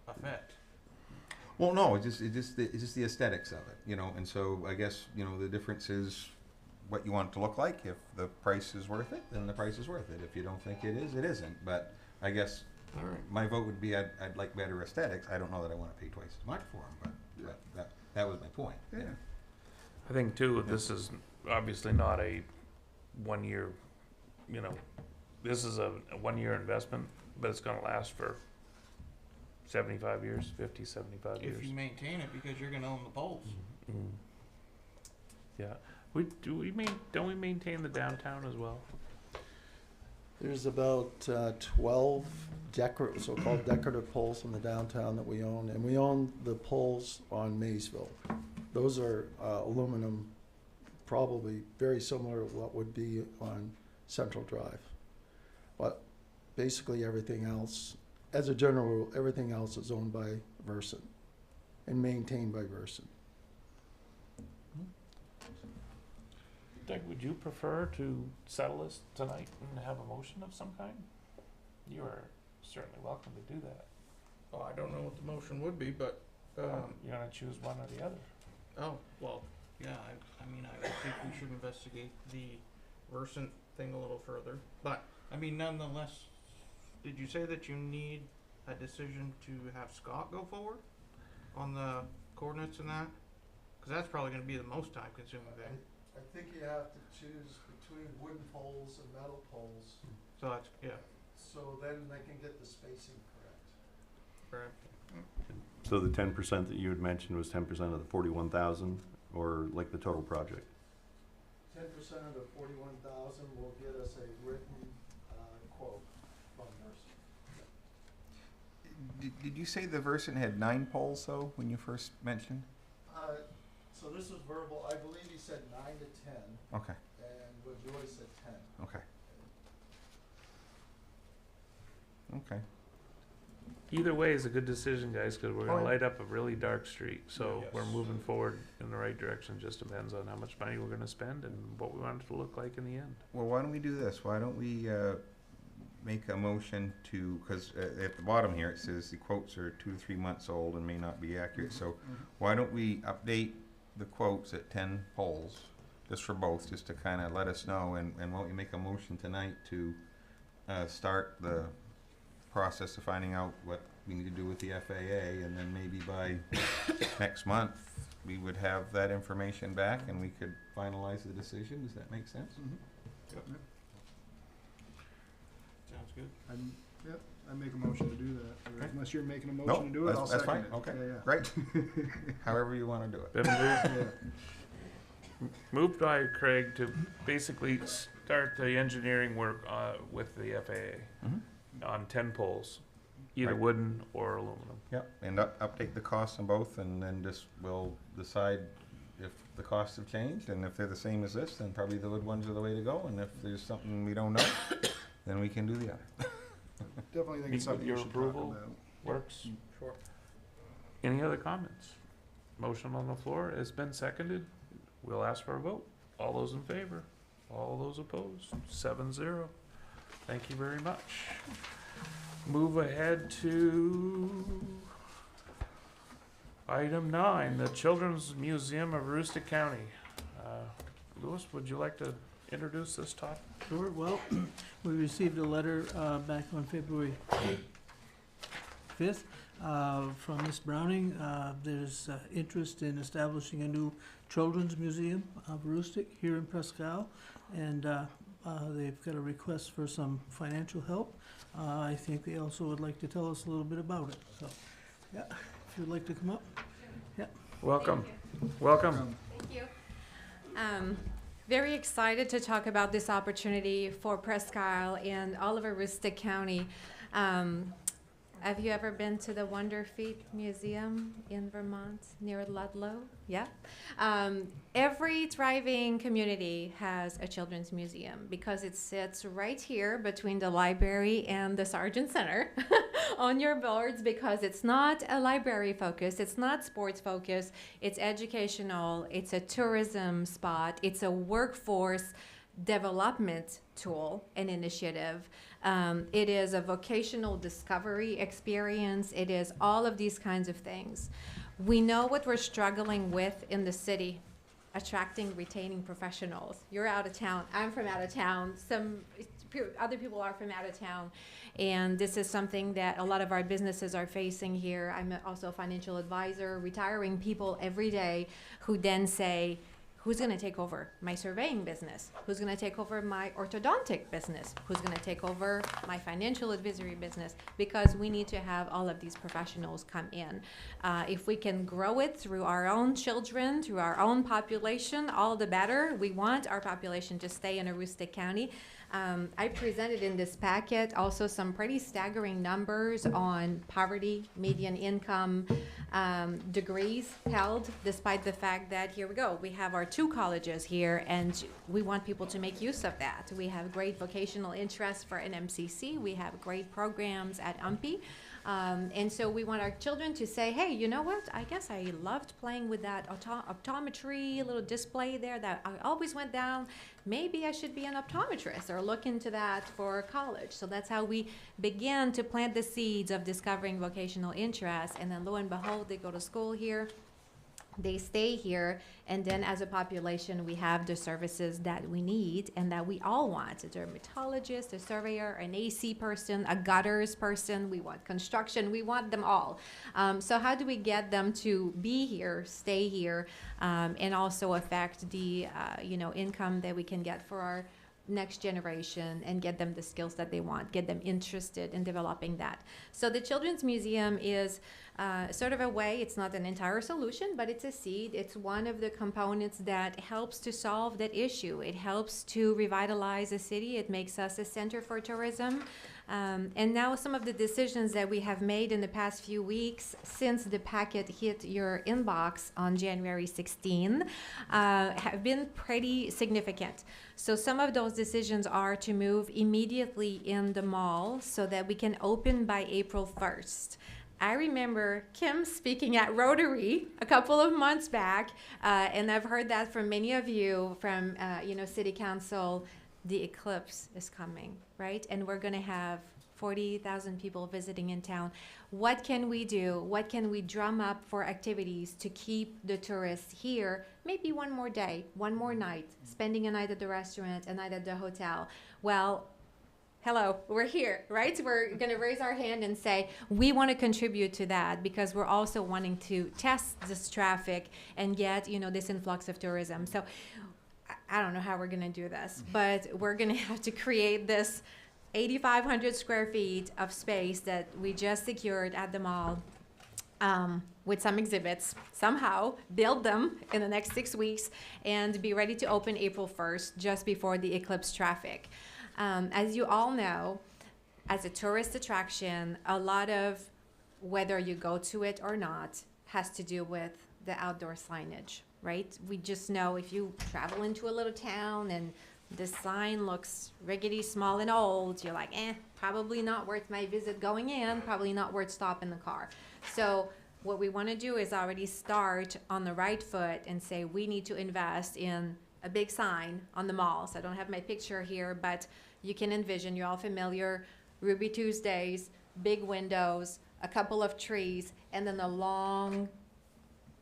affect? Well, no, it's just the aesthetics of it, you know, and so I guess, you know, the difference is what you want it to look like. If the price is worth it, then the price is worth it. If you don't think it is, it isn't. But I guess my vote would be I'd like better aesthetics. I don't know that I want to pay twice as much for them, but that was my point. Yeah. I think too, this is obviously not a 1 year, you know, this is a 1 year investment, but it's gonna last for 75 years, 50, 75 years. If you maintain it, because you're gonna own the poles. Mm. Yeah, don't we maintain the downtown as well? There's about 12 so-called decorative poles in the downtown that we own, and we own the poles on Maysville. Those are aluminum, probably very similar to what would be on Central Drive. But basically everything else, as a general rule, everything else is owned by Versant and maintained by Versant. Doug, would you prefer to settle this tonight and have a motion of some kind? You are certainly welcome to do that. Oh, I don't know what the motion would be, but, You're gonna choose one or the other. oh, well, yeah, I mean, I think we should investigate the Versant thing a little further. But, I mean, nonetheless, did you say that you need a decision to have Scott go forward on the coordinates and that? Cause that's probably gonna be the most time consuming thing. I think you have to choose between wooden poles and metal poles, So that's, yeah, so then they can get the spacing correct. right. So the 10% that you had mentioned was 10% of the 41,000, or like the total project? 10% of the 41,000 will get us a written quote from Versant. Did you say the Versant had 9 poles though when you first mentioned? So this was verbal, I believe he said 9 to 10, Okay, and what Joyce said 10. okay. Okay. Either way is a good decision, guys, because we're gonna Oh, yeah. light up a really dark street. So we're Yes. moving forward in the right direction. Just depends on how much money we're gonna spend and what we want it to look like in the end. Well, why don't we do this? Why don't we make a motion to, because at the bottom here it says the quotes are 2 to 3 months old and may not be accurate. So why don't we update the quotes at 10 poles, just for both, just to kind of let us know, and why don't we make a motion tonight to start the process of finding out what we need to do with the FAA, and then maybe by next month we would have that information back and we could finalize the decision. Does that make sense? Sounds good. Yep, I make a motion to do that, or Okay. unless you're making a No, motion to do it, I'll that's second fine. it. Okay. Yeah, yeah. Great. However you want to do it. Been moved, Yeah. moved by Craig to basically start the engineering work with the FAA Mhm. on 10 poles, either Right. wooden or aluminum. Yep, and update the costs on both, and then just we'll decide if the costs have changed, and if they're the same as this, then probably the wood ones are the way to go, and if there's something we don't know, then we can do the other. Definitely think Meet it's something with your you should talk approval? about. Works. Sure. Any other comments? Motion on the floor has been seconded. We'll ask for a vote. All those in favor? All those opposed? 7-0. Thank you very much. Move ahead to item 9, the Children's Museum of Aroostook County. Louis, would you like to introduce this topic? Sure, well, we received a letter back on February 5th from Miss Browning. There's interest in establishing a new children's museum of Aroostook here in Presque, and they've got a request for some financial help. I think they also would like to tell us a little bit about it, so, yeah, if you'd like to come up. Welcome. Welcome. Thank you. Very excited to talk about this opportunity for Presque Isle and all of Aroostook County. Have you ever been to the Wonder Feet Museum in Vermont near Ludlow? Yeah. Every thriving community has a children's museum because it sits right here between the library and the Sargent Center on your boards, because it's not a library focus, it's not sports focus, it's educational, it's a tourism spot, it's a workforce development tool and initiative. It is a vocational discovery experience. It is all of these kinds of things. We know what we're struggling with in the city: attracting, retaining professionals. You're out of town. I'm from out of town. Some other people are from out of town. And this is something that a lot of our businesses are facing here. I'm also a financial advisor, retiring people every day who then say, who's going to take over my surveying business? Who's going to take over my orthodontic business? Who's going to take over my financial advisory business? Because we need to have all of these professionals come in. If we can grow it through our own children, through our own population, all the better. We want our population to stay in Aroostook County. I presented in this packet also some pretty staggering numbers on poverty, median income, degrees held, despite the fact that, here we go, we have our 2 colleges here, and we want people to make use of that. We have great vocational interest for NMCC. We have great programs at UMPI. And so we want our children to say, hey, you know what? I guess I loved playing with that optometry little display there that I always went down. Maybe I should be an optometrist or look into that for college. So that's how we begin to plant the seeds of discovering vocational interest. And then lo and behold, they go to school here. They stay here, and then as a population, we have the services that we need and that we all want: a dermatologist, a surveyor, an AC person, a gutters person. We want construction. We want them all. So how do we get them to be here, stay here, and also affect the income that we can get for our next generation and get them the skills that they want, get them interested in developing that. So the Children's Museum is sort of a way, it's not an entire solution, but it's a seed. It's one of the components that helps to solve that issue. It helps to revitalize a city. It makes us a center for tourism. And now some of the decisions that we have made in the past few weeks since the packet hit your inbox on January 16 have been pretty significant. So some of those decisions are to move immediately in the mall so that we can open by April 1st. I remember Kim speaking at Rotary a couple of months back, and I've heard that from many of you from, City Council. The eclipse is coming, right? And we're going to have 40,000 people visiting in town. What can we do? What can we drum up for activities to keep the tourists here? Maybe one more day, one more night, spending a night at the restaurant, a night at the hotel. Well, hello, we're here, right? We're going to raise our hand and say, we want to contribute to that because we're also wanting to test this traffic and get, this influx of tourism. So I don't know how we're going to do this, but we're going to have to create this 8,500 square feet of space that we just secured at the mall with some exhibits, somehow build them in the next 6 weeks and be ready to open April 1st, just before the eclipse traffic. As you all know, as a tourist attraction, a lot of whether you go to it or not has to do with the outdoor signage, right? We just know if you travel into a little town and the sign looks rickety, small, and old, you're like, probably not worth my visit going in, probably not worth stopping the car. So what we want to do is already start on the right foot and say we need to invest in a big sign on the mall. So I don't have my picture here, but you can envision, you're all familiar, Ruby Tuesdays, big windows, a couple of trees, and then a long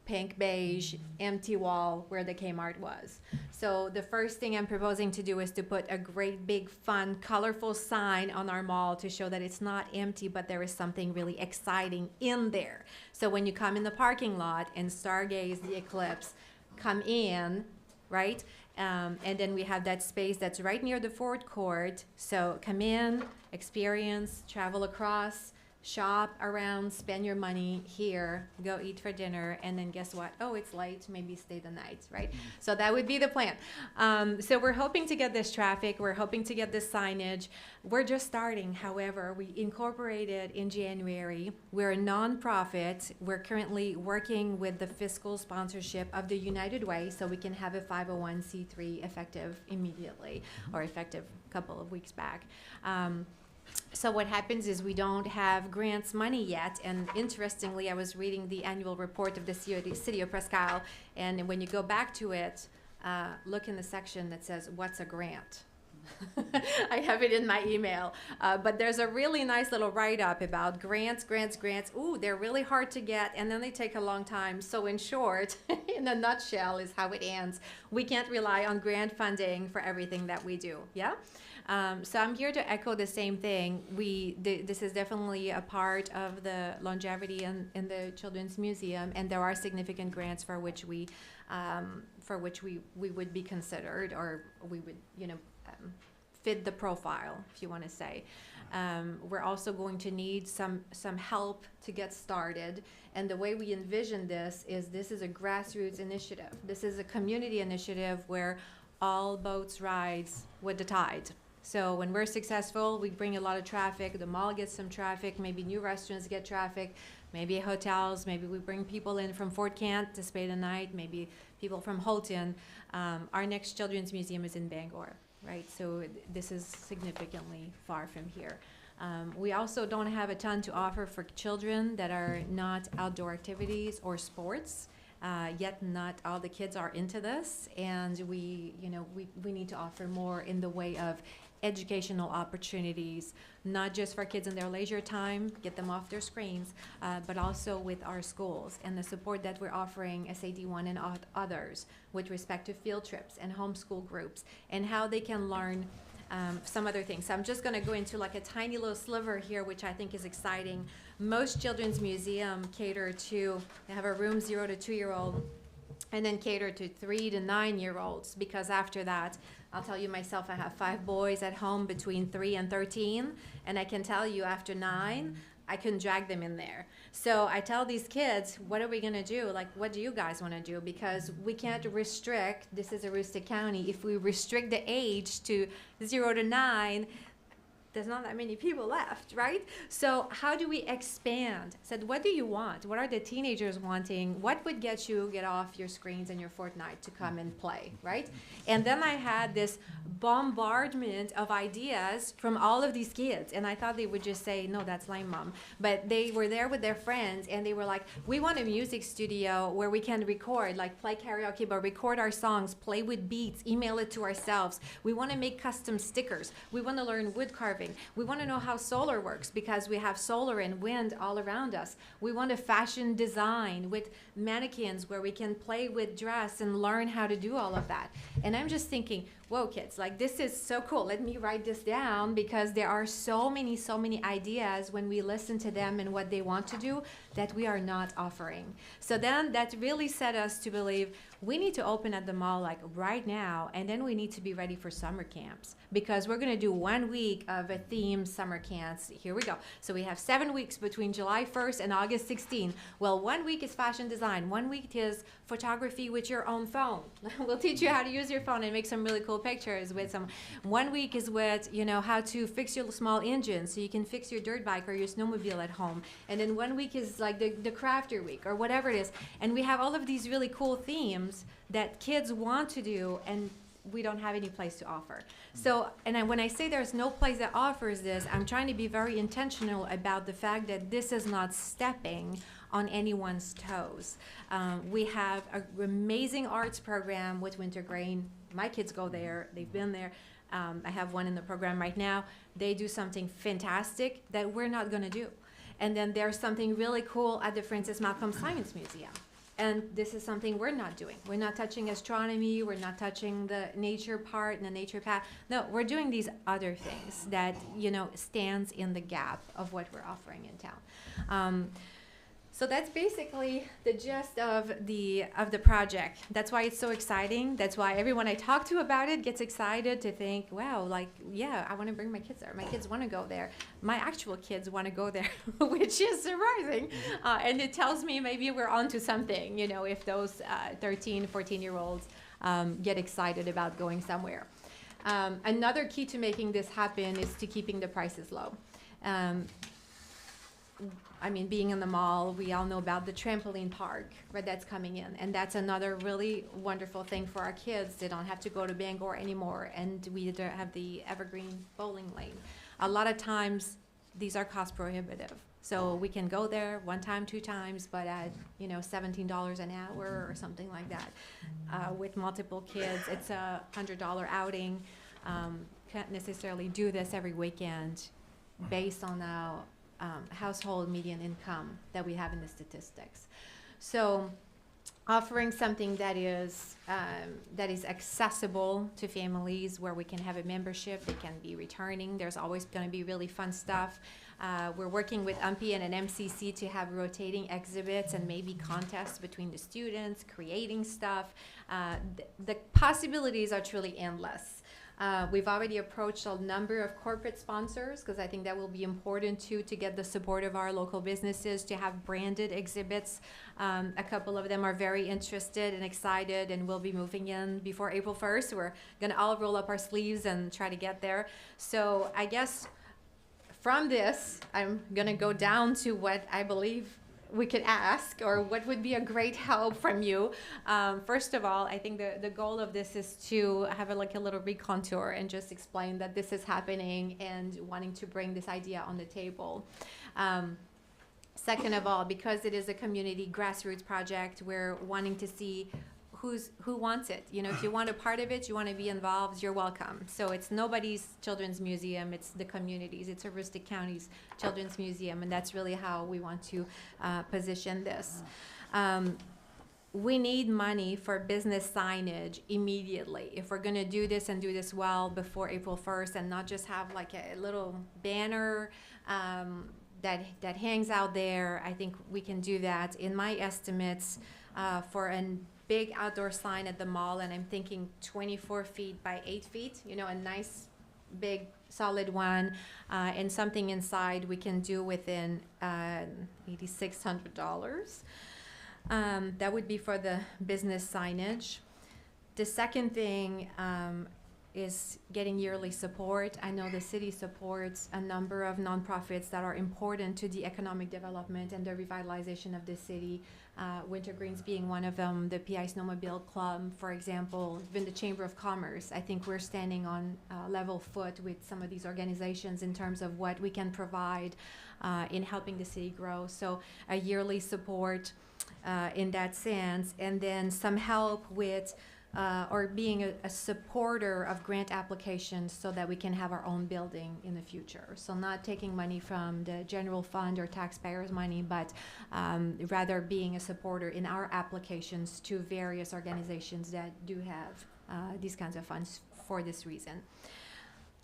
pink beige empty wall where the Kmart was. So the first thing I'm proposing to do is to put a great big fun colorful sign on our mall to show that it's not empty, but there is something really exciting in there. So when you come in the parking lot and stargaze the eclipse, come in, right? And then we have that space that's right near the food court. So come in, experience, travel across, shop around, spend your money here, go eat for dinner, and then guess what? Oh, it's late, maybe stay the night, right? So that would be the plan. So we're hoping to get this traffic, we're hoping to get this signage. We're just starting, however, we incorporated in January. We're a nonprofit. We're currently working with the fiscal sponsorship of the United Way so we can have a 501c3 effective immediately, or effective a couple of weeks back. So what happens is we don't have grants money yet, and interestingly, I was reading the annual report of the city of Presque, and when you go back to it, look in the section that says, what's a grant? I have it in my email, but there's a really nice little write-up about grants. Ooh, they're really hard to get, and then they take a long time. So in short, in a nutshell, is how it ends. We can't rely on grant funding for everything that we do, yeah? So I'm here to echo the same thing. This is definitely a part of the longevity in the Children's Museum, and there are significant grants for which we would be considered, or we would, fit the profile, if you want to say. We're also going to need some help to get started. And the way we envision this is a grassroots initiative. This is a community initiative where all boats rise with the tide. So when we're successful, we bring a lot of traffic, the mall gets some traffic, maybe new restaurants get traffic, maybe hotels, maybe we bring people in from Fort Kent to stay the night, maybe people from Holton. Our next Children's Museum is in Bangor, right? So this is significantly far from here. We also don't have a ton to offer for children that are not outdoor activities or sports. Yet not all the kids are into this, and we need to offer more in the way of educational opportunities, not just for kids in their leisure time, get them off their screens, but also with our schools and the support that we're offering SAD1 and others with respect to field trips and homeschool groups and how they can learn some other things. So I'm just going to go into like a tiny little sliver here, which I think is exciting. Most children's museum cater to, they have a room 0 to 2-year-old, and then cater to 3 to 9-year-olds, because after that, I'll tell you myself, I have 5 boys at home between 3 and 13, and I can tell you after 9, I couldn't drag them in there. So I tell these kids, what are we gonna do? Like, what do you guys wanna do? Because we can't restrict, this is Aroostook County, if we restrict the age to 0 to 9, there's not that many people left, right? So how do we expand? Said, what do you want? What are the teenagers wanting? What would get off your screens and your Fortnite to come and play, right? And then I had this bombardment of ideas from all of these kids, and I thought they would just say, no, that's lame, Mom. But they were there with their friends, and they were like, we want a music studio where we can record, like play karaoke, but record our songs, play with beats, email it to ourselves. We want to make custom stickers. We want to learn wood carving. We want to know how solar works, because we have solar and wind all around us. We want a fashion design with mannequins where we can play with dress and learn how to do all of that. And I'm just thinking, whoa, kids, like this is so cool. Let me write this down, because there are so many ideas when we listen to them and what they want to do that we are not offering. So then that really set us to believe we need to open at the mall like right now, and then we need to be ready for summer camps, because we're going to do 1 week of a themed summer camps. Here we go. So we have 7 weeks between July 1st and August 16th. Well, 1 week is fashion design. 1 week is photography with your own phone. We'll teach you how to use your phone and make some really cool pictures with some. 1 week is with, how to fix your small engine so you can fix your dirt bike or your snowmobile at home. And then 1 week is like the crafter week or whatever it is. And we have all of these really cool themes that kids want to do, and we don't have any place to offer. So, when I say there's no place that offers this, I'm trying to be very intentional about the fact that this is not stepping on anyone's toes. We have an amazing arts program with Wintergreen. My kids go there. They've been there. I have one in the program right now. They do something fantastic that we're not going to do. And then there's something really cool at the Francis Malcolm Science Museum. And this is something we're not doing. We're not touching astronomy. We're not touching the nature part and the nature path. No, we're doing these other things that, stands in the gap of what we're offering in town. So that's basically the gist of the project. That's why it's so exciting. That's why everyone I talk to about it gets excited to think, wow, like, yeah, I want to bring my kids there. My kids want to go there. My actual kids want to go there, which is surprising. And it tells me maybe we're onto something, you know, if those 13, 14-year-olds get excited about going somewhere. Another key to making this happen is to keeping the prices low. I mean, being in the mall, we all know about the trampoline park, right, that's coming in. And that's another really wonderful thing for our kids. They don't have to go to Bangor anymore. And we have the Evergreen bowling lane. A lot of times, these are cost prohibitive. So we can go there 1 time, 2 times, but at, you know, $17 an hour or something like that. With multiple kids, it's a $100 outing. Can't necessarily do this every weekend based on our household median income that we have in the statistics. So offering something that is accessible to families, where we can have a membership, they can be returning. There's always going to be really fun stuff. We're working with UMPI and an MCC to have rotating exhibits and maybe contests between the students, creating stuff. The possibilities are truly endless. We've already approached a number of corporate sponsors, because I think that will be important too, to get the support of our local businesses to have branded exhibits. A couple of them are very interested and excited, and will be moving in before April 1st. We're going to all roll up our sleeves and try to get there. So I guess from this, I'm going to go down to what I believe we could ask, or what would be a great help from you. First of all, I think the goal of this is to have a little recontour and just explain that this is happening and wanting to bring this idea on the table. Second of all, because it is a community grassroots project, we're wanting to see who wants it. You know, if you want a part of it, you want to be involved, you're welcome. So it's nobody's children's museum, it's the community's, it's Aroostook County's children's museum, and that's really how we want to position this. We need money for business signage immediately. If we're going to do this and do this well before April 1st, and not just have like a little banner that hangs out there, I think we can do that. In my estimates, for a big outdoor sign at the mall, and I'm thinking 24 feet by 8 feet, you know, a nice big solid one, and something inside we can do within $8,600. That would be for the business signage. The second thing is getting yearly support. I know the city supports a number of nonprofits that are important to the economic development and the revitalization of the city. Wintergreens being one of them, the PI Snowmobile Club, for example, even the Chamber of Commerce. I think we're standing on level foot with some of these organizations in terms of what we can provide in helping the city grow. So a yearly support in that sense, and then some help with or being a supporter of grant applications so that we can have our own building in the future. So not taking money from the general fund or taxpayers' money, but rather being a supporter in our applications to various organizations that do have these kinds of funds for this reason.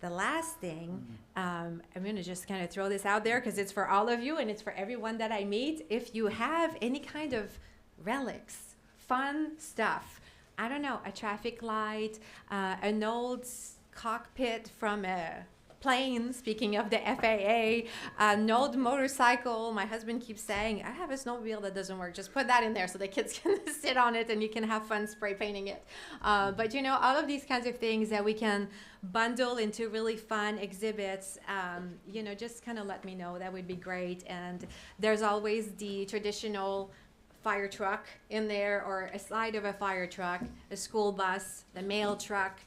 The last thing, I'm going to just kind of throw this out there because it's for all of you and it's for everyone that I meet. If you have any kind of relics, fun stuff, I don't know, a traffic light, an old cockpit from a plane, speaking of the FAA, an old motorcycle. My husband keeps saying, I have a snowmobile that doesn't work. Just put that in there so the kids can sit on it and you can have fun spray painting it. But you know, all of these kinds of things that we can bundle into really fun exhibits, you know, just kind of let me know. That would be great. And there's always the traditional fire truck in there, or a side of a fire truck, a school bus, the mail truck.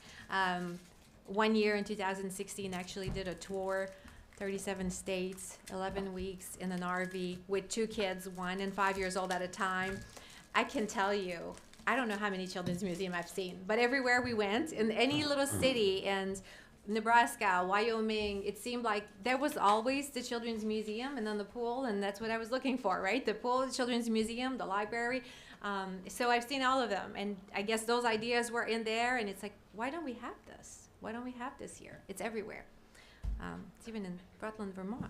One year in 2016 actually did a tour, 37 states, 11 weeks in an RV with 2 kids, 1 and 5 years old at a time. I can tell you, I don't know how many children's museums I've seen, but everywhere we went, in any little city, and Nebraska, Wyoming, it seemed like there was always the children's museum and then the pool, and that's what I was looking for, right? The pool, the children's museum, the library. So I've seen all of them, and I guess those ideas were in there, and it's like, why don't we have this? Why don't we have this here? It's everywhere. It's even in Rutland, Vermont.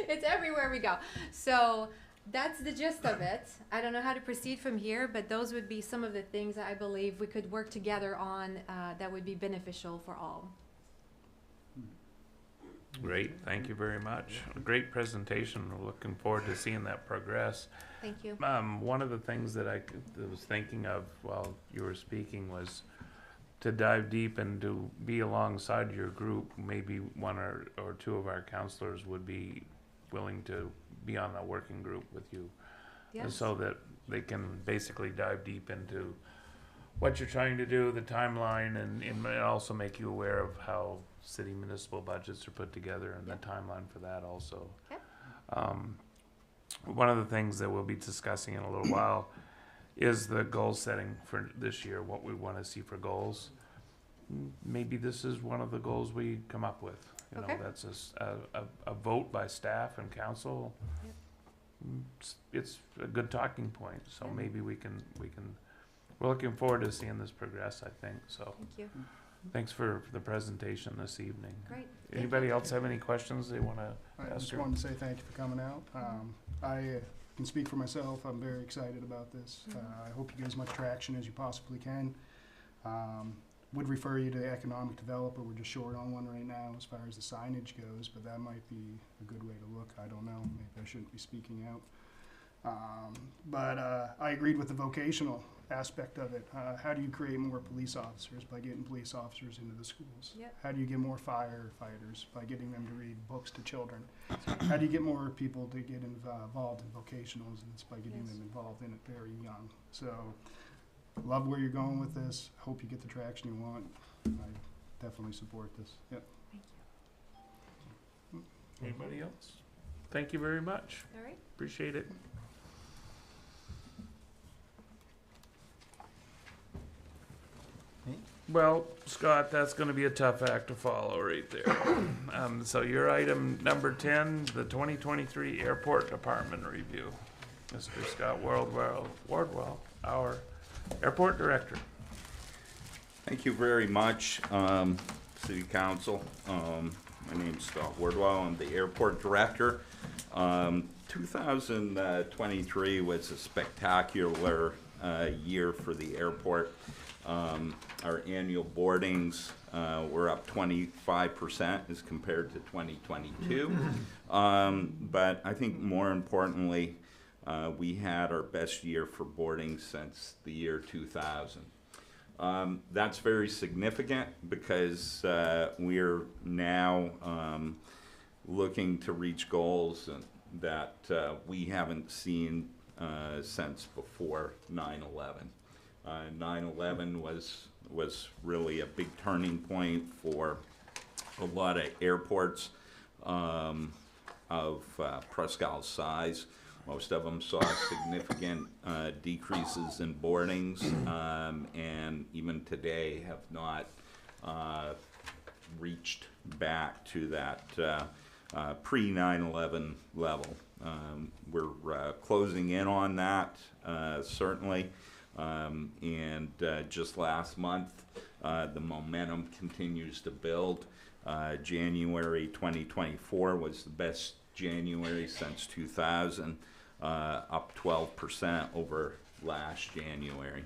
It's everywhere we go. So that's the gist of it. I don't know how to proceed from here, but those would be some of the things I believe we could work together on that would be beneficial for all. Great, thank you very much. A great presentation. We're looking forward to seeing that progress. Thank you. One of the things that I was thinking of while you were speaking was to dive deep and to be alongside your group. Maybe one or two of our counselors would be willing to be on a working group with you. Yes. So that they can basically dive deep into what you're trying to do, the timeline, and also make you aware of how city municipal budgets are put together and the timeline for that also. Okay. One of the things that we'll be discussing in a little while is the goal setting for this year, what we want to see for goals. Maybe this is one of the goals we come up with. You know, that's a vote by staff and council. It's a good talking point, so maybe we can, we're looking forward to seeing this progress, I think, so. Thank you. Thanks for the presentation this evening. Great. Anybody else have any questions they want to I ask just her? wanted to say thank you for coming out. I can speak for myself. I'm very excited about this. I hope you get as much traction as you possibly can. Would refer you to the economic developer. We're just short on one right now as far as the signage goes, but that might be a good way to look. I don't know. Maybe I shouldn't be speaking out. But I agreed with the vocational aspect of it. How do you create more police officers? By getting police officers into the schools. Yep. How do you get more firefighters? By getting them to read books to children. How do you get more people to get involved in vocationals? And it's by getting them involved in it very young. So, love where you're going with this. Hope you get the traction you want. I definitely support this. Yep. Thank you. Anybody else? Thank you very much. All right. Appreciate it. Well, Scott, that's gonna be a tough act to follow right there. So your item number 10, the 2023 Airport Department Review. Mr. Scott Wardwell, our Airport Director. Thank you very much, City Council. My name's Scott Wardwell. I'm the Airport Director. 2023 was a spectacular year for the airport. Our annual boardings were up 25% as compared to 2022. But I think more importantly, we had our best year for boardings since the year 2000. That's very significant because we're now looking to reach goals that we haven't seen since before 9/11. 9/11 was really a big turning point for a lot of airports of Presque size. Most of them saw significant decreases in boardings, and even today have not reached back to that pre-9/11 level. We're closing in on that, certainly. And just last month, the momentum continues to build. January 2024 was the best January since 2000, up 12% over last January.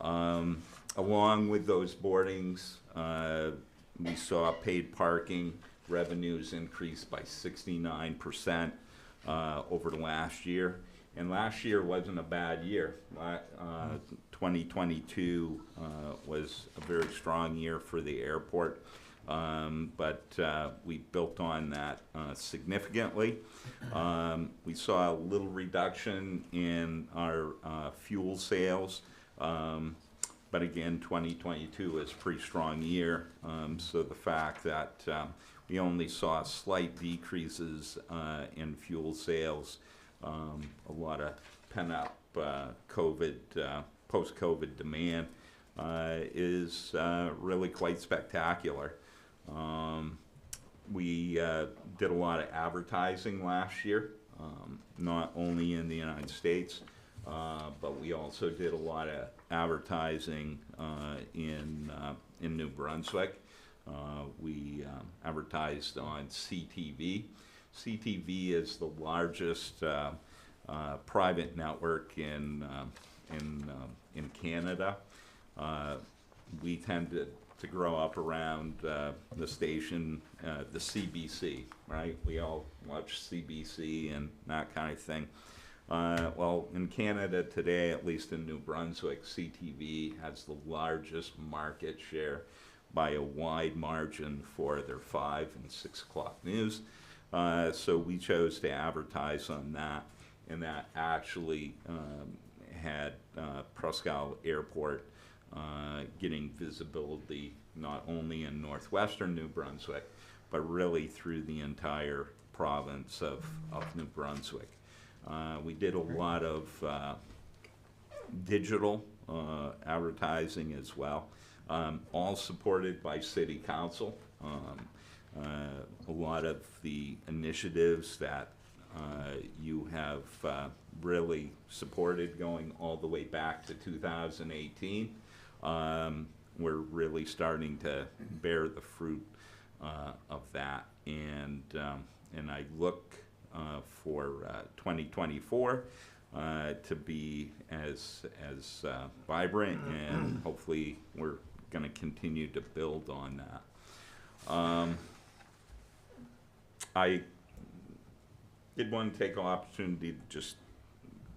Along with those boardings, we saw paid parking revenues increase by 69% over the last year. And last year wasn't a bad year. 2022 was a very strong year for the airport, but we built on that significantly. We saw a little reduction in our fuel sales, but again, 2022 was a pretty strong year. So the fact that we only saw slight decreases in fuel sales, a lot of pent-up post-COVID demand is really quite spectacular. We did a lot of advertising last year, not only in the United States, but we also did a lot of advertising in New Brunswick. We advertised on CTV. CTV is the largest private network in Canada. We tend to grow up around the station, the CBC, right? We all watch CBC and that kind of thing. Well, in Canada today, at least in New Brunswick, CTV has the largest market share by a wide margin for their 5 and 6 o'clock news. So we chose to advertise on that, and that actually had Presque Airport getting visibility not only in northwestern New Brunswick, but really through the entire province of New Brunswick. We did a lot of digital advertising as well, all supported by City Council. A lot of the initiatives that you have really supported going all the way back to 2018, we're really starting to bear the fruit of that. And I look for 2024 to be as vibrant, and hopefully we're going to continue to build on that. I did want to take an opportunity to just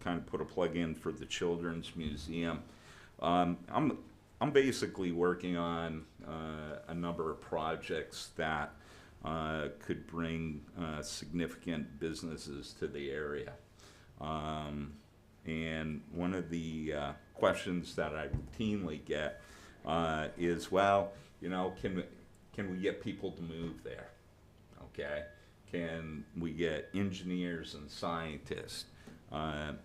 kind of put a plug in for the Children's Museum. I'm basically working on a number of projects that could bring significant businesses to the area. And one of the questions that I routinely get is, well, you know, can we get people to move there? Okay, can we get engineers and scientists,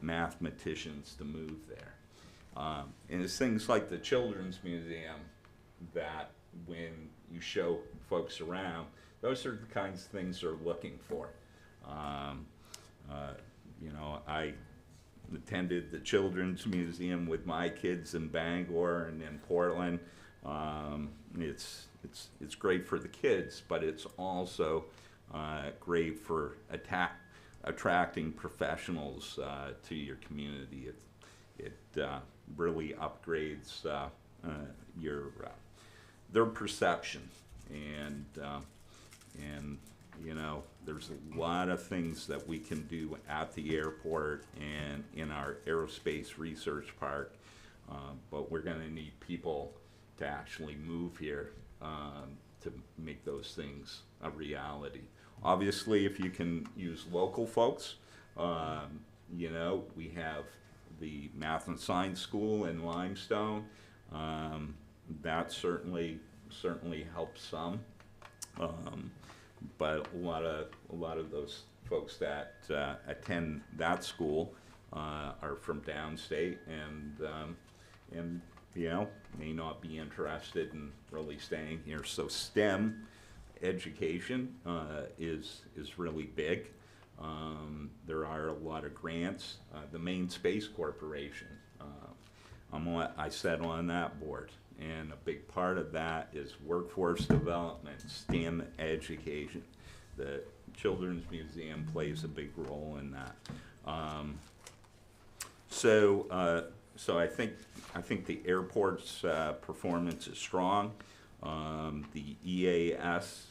mathematicians to move there? And it's things like the Children's Museum that when you show folks around, those are the kinds of things they're looking for. You know, I attended the Children's Museum with my kids in Bangor and in Portland. It's great for the kids, but it's also great for attracting professionals to your community. It really upgrades their perception, and you know, there's a lot of things that we can do at the airport and in our aerospace research park, but we're going to need people to actually move here to make those things a reality. Obviously, if you can use local folks, you know, we have the Math and Science School in Limestone. That certainly helps some. But a lot of those folks that attend that school are from downstate, and you know, may not be interested in really staying here. So STEM education is really big. There are a lot of grants. The Maine Space Corporation, I sat on that board, and a big part of that is workforce development, STEM education. The Children's Museum plays a big role in that. So I think the airport's performance is strong. The EAS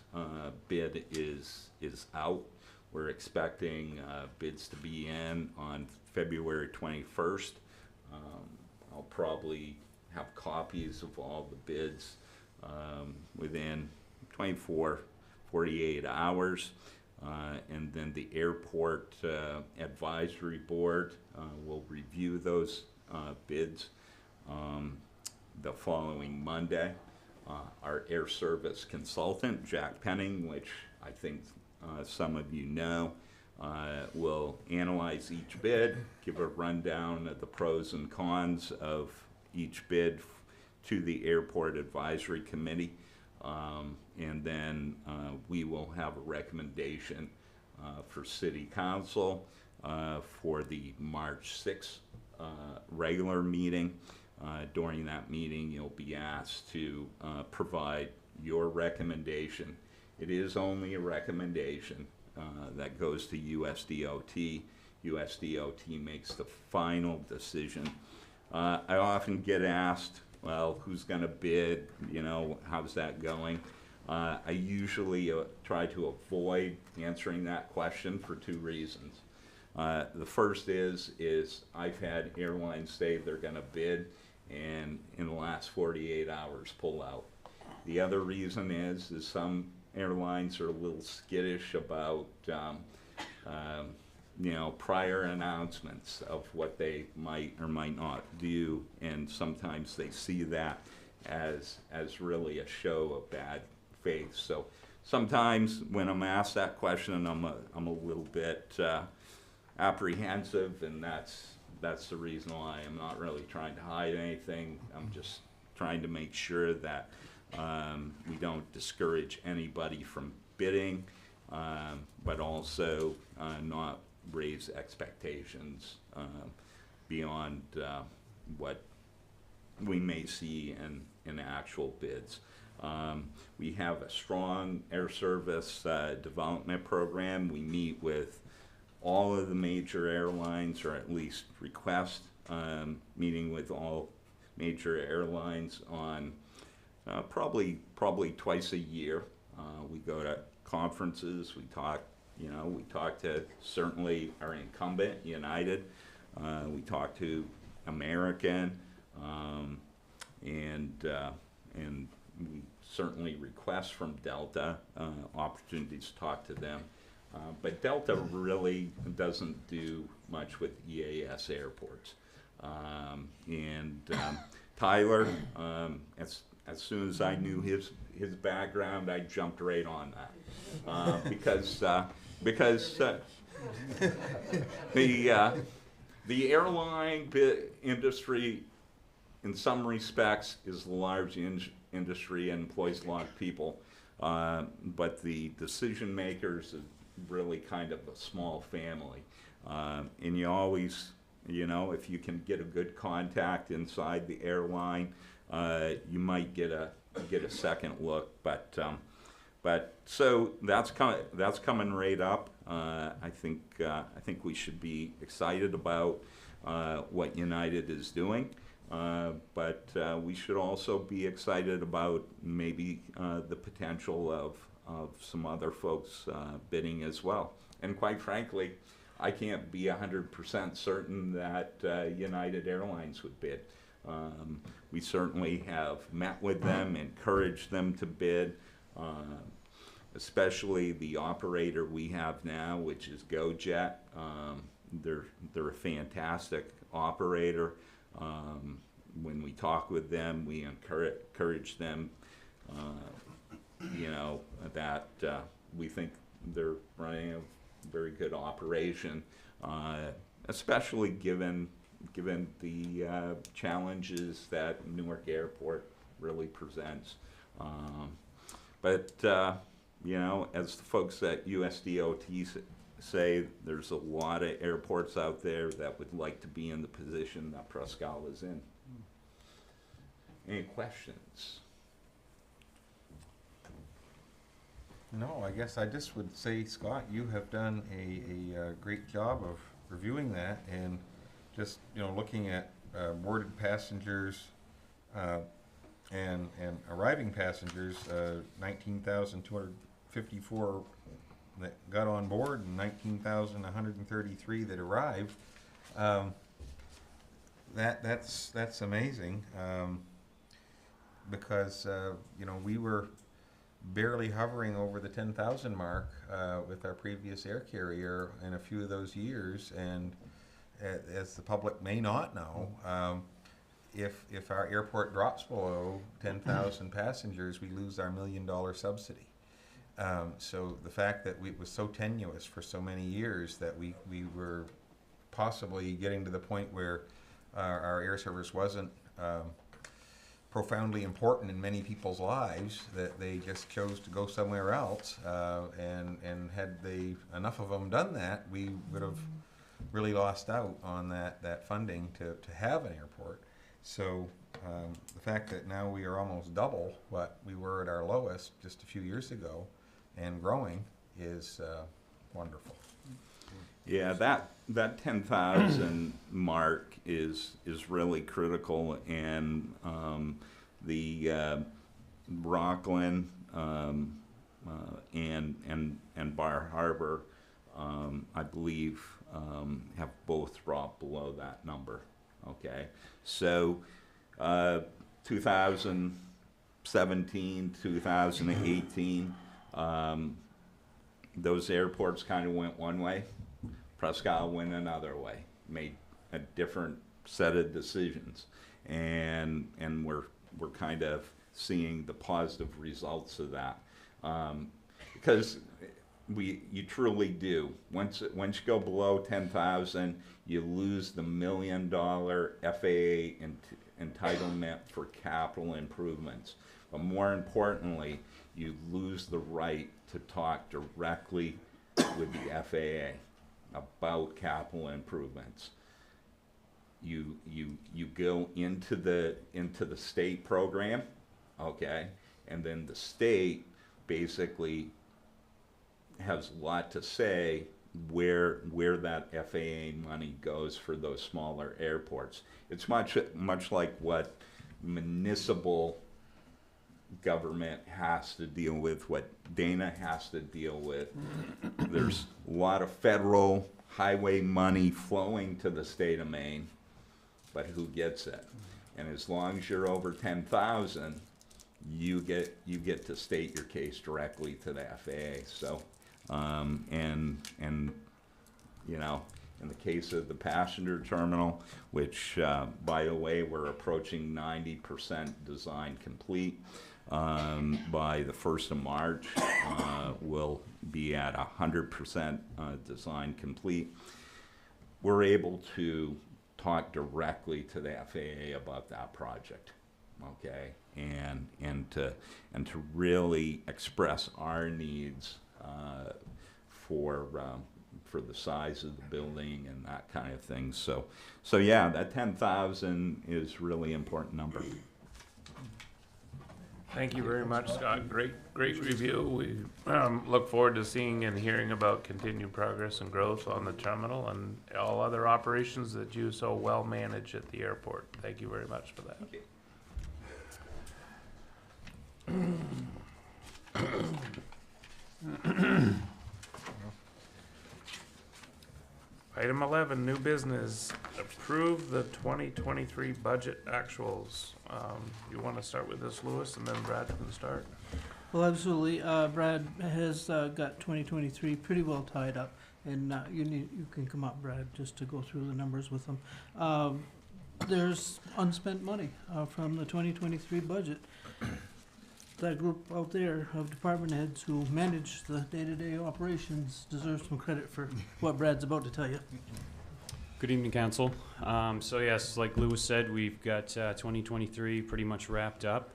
bid is out. We're expecting bids to be in on February 21st. I'll probably have copies of all the bids within 48 hours. And then the airport advisory board will review those bids the following Monday. Our air service consultant, Jack Penning, which I think some of you know, will analyze each bid, give a rundown of the pros and cons of each bid to the Airport Advisory Committee, and then we will have a recommendation for City Council for the March 6th regular meeting. During that meeting, you'll be asked to provide your recommendation. It is only a recommendation that goes to USDOT. USDOT makes the final decision. I often get asked, well, who's going to bid? You know, how's that going? I usually try to avoid answering that question for two reasons. The first is I've had airlines say they're going to bid and in the last 48 hours pull out. The other reason is some airlines are a little skittish about you know, prior announcements of what they might or might not do, and sometimes they see that as really a show of bad faith. So sometimes when I'm asked that question, I'm a little bit apprehensive, and that's the reason why. I'm not really trying to hide anything. I'm just trying to make sure that we don't discourage anybody from bidding, but also not raise expectations beyond what we may see in actual bids. We have a strong air service development program. We meet with all of the major airlines, or at least request meeting with all major airlines on probably twice a year. We go to conferences, we talk to certainly our incumbent, United. We talk to American, and we certainly request from Delta opportunities to talk to them. But Delta really doesn't do much with EAS airports. Tyler, as soon as I knew his background, I jumped right on that because the airline industry, in some respects, is a large industry and employs a lot of people, but the decision makers is really kind of a small family, and you always, you know, if you can get a good contact inside the airline, you might get a second look, but so that's coming right up. I think we should be excited about what United is doing, but we should also be excited about maybe the potential of some other folks bidding as well. And quite frankly, I can't be 100% certain that United Airlines would bid. We certainly have met with them, encouraged them to bid, especially the operator we have now, which is GoJet. They're a fantastic operator. When we talk with them, we encourage them, you know, that we think they're running a very good operation, especially given the challenges that Newark Airport really presents. But you know, as the folks at USDOT say, there's a lot of airports out there that would like to be in the position that Presque is in. Any questions? No, I guess I just would say, Scott, you have done a great job of reviewing that, and just, you know, looking at boarded passengers and arriving passengers, 19,254 that got on board and 19,133 that arrived. That's amazing, because you know, we were barely hovering over the 10,000 mark with our previous air carrier in a few of those years, and as the public may not know, if our airport drops below 10,000 passengers, we lose our $1 million subsidy. So the fact that it was so tenuous for so many years that we were possibly getting to the point where our air service wasn't profoundly important in many people's lives, that they just chose to go somewhere else, and had enough of them done that, we would have really lost out on that funding to have an airport. So the fact that now we are almost double what we were at our lowest just a few years ago and growing is wonderful. Yeah, that 10,000 mark is really critical, and the Rockland and Bar Harbor, I believe, have both dropped below that number. Okay, so 2017, 2018, those airports kind of went one way. Presque went another way, made a different set of decisions, and we're kind of seeing the positive results of that, because you truly do. Once you go below 10,000, you lose the $1 million FAA entitlement for capital improvements. But more importantly, you lose the right to talk directly with the FAA about capital improvements. You go into the state program, okay, and then the state basically has a lot to say where that FAA money goes for those smaller airports. It's much like what municipal government has to deal with, what Dana has to deal with. There's a lot of federal highway money flowing to the state of Maine, but who gets it? And as long as you're over 10,000, you get to state your case directly to the FAA. So, and you know, in the case of the passenger terminal, which by the way, we're approaching 90% design complete. By the 1st of March, we'll be at 100% design complete. We're able to talk directly to the FAA about that project, okay, and to really express our needs for the size of the building and that kind of thing. So yeah, that 10,000 is really important number. Thank you very much, Scott. Great review. We look forward to seeing and hearing about continued progress and growth on the terminal and all other operations that you so well manage at the airport. Thank you very much for that. Item 11, new business. Approve the 2023 budget actuals. You want to start with this, Louis, and then Brad can start? Well, absolutely. Brad has got 2023 pretty well tied up, and you can come up, Brad, just to go through the numbers with them. There's unspent money from the 2023 budget. That group out there of department heads who manage the day-to-day operations deserves some credit for what Brad's about to tell you. Good evening, Council. So yes, like Louis said, we've got 2023 pretty much wrapped up,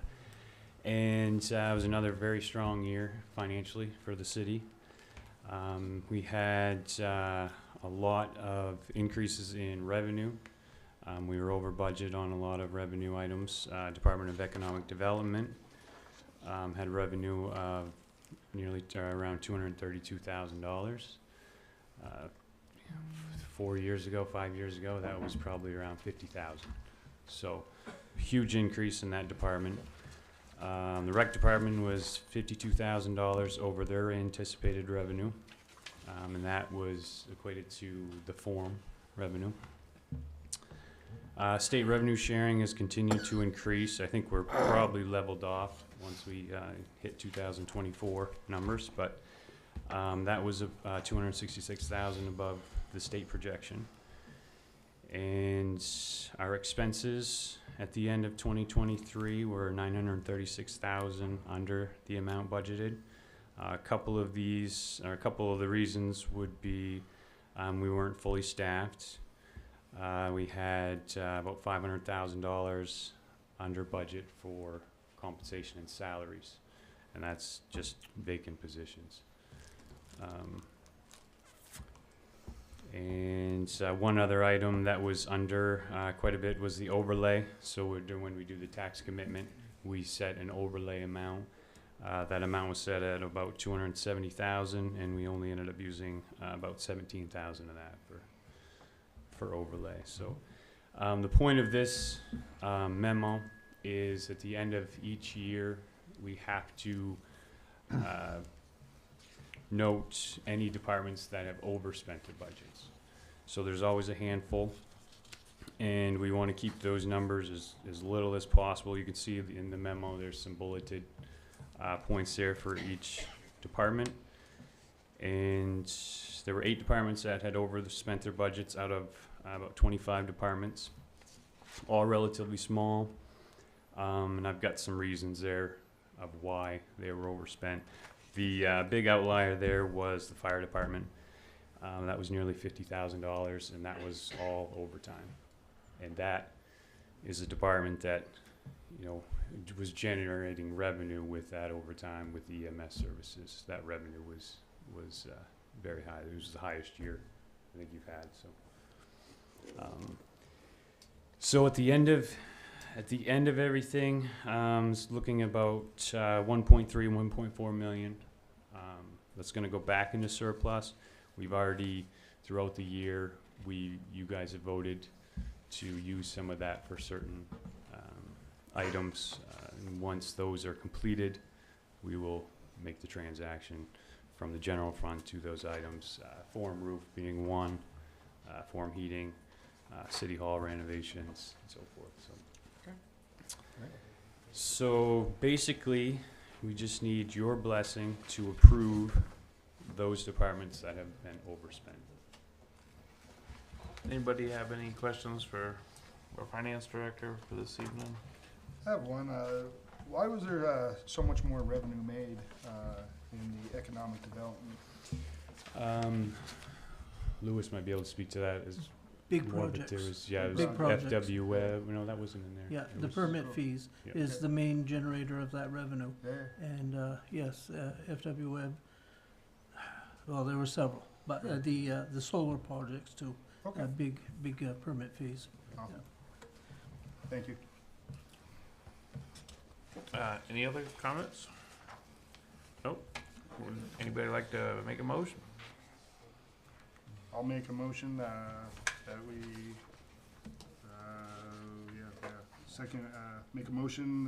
and it was another very strong year financially for the city. We had a lot of increases in revenue. We were over budget on a lot of revenue items. Department of Economic Development had revenue of nearly around $232,000. 5 years ago, that was probably around 50,000. So huge increase in that department. The rec department was $52,000 over their anticipated revenue, and that was equated to the form revenue. State revenue sharing has continued to increase. I think we're probably leveled off once we hit 2024 numbers, but that was $266,000 above the state projection. And our expenses at the end of 2023 were $936,000 under the amount budgeted. A couple of the reasons would be we weren't fully staffed. We had about $500,000 under budget for compensation and salaries, and that's just vacant positions. And one other item that was under quite a bit was the overlay. So when we do the tax commitment, we set an overlay amount. That amount was set at about 270,000, and we only ended up using about 17,000 of that for overlay. So the point of this memo is at the end of each year, we have to note any departments that have overspent their budgets. So there's always a handful, and we want to keep those numbers as little as possible. You can see in the memo there's some bulleted points there for each department. And there were 8 departments that had overspent their budgets out of about 25 departments, all relatively small. And I've got some reasons there of why they were overspent. The big outlier there was the fire department. That was nearly $50,000, and that was all overtime. And that is a department that, you know, was generating revenue with that overtime with the EMS services. That revenue was very high. It was the highest year I think you've had. So at the end of everything, it's looking about 1.3, 1.4 million. That's going to go back into surplus. We've already, throughout the year, you guys have voted to use some of that for certain items. And once those are completed, we will make the transaction from the general fund to those items. Form roof being one, form heating, city hall renovations, and so forth. So basically, we just need your blessing to approve those departments that have been overspent. Anybody have any questions for our finance director for this evening? I have one. Why was there so much more revenue made in the economic development? Lewis might be able to speak to that. Big more, but projects. There was, yeah, it Big was projects. FW Web. No, that wasn't in there. Yeah, It the was- permit fees Yeah. is the main generator of that revenue. Yeah. And, yes, FW Web, well, there were several, but the solar projects too. Okay. Big permit fees. Awesome. Thank you. Any other comments? Nope. Would anybody like to make a motion? I'll make a motion that we, make a motion,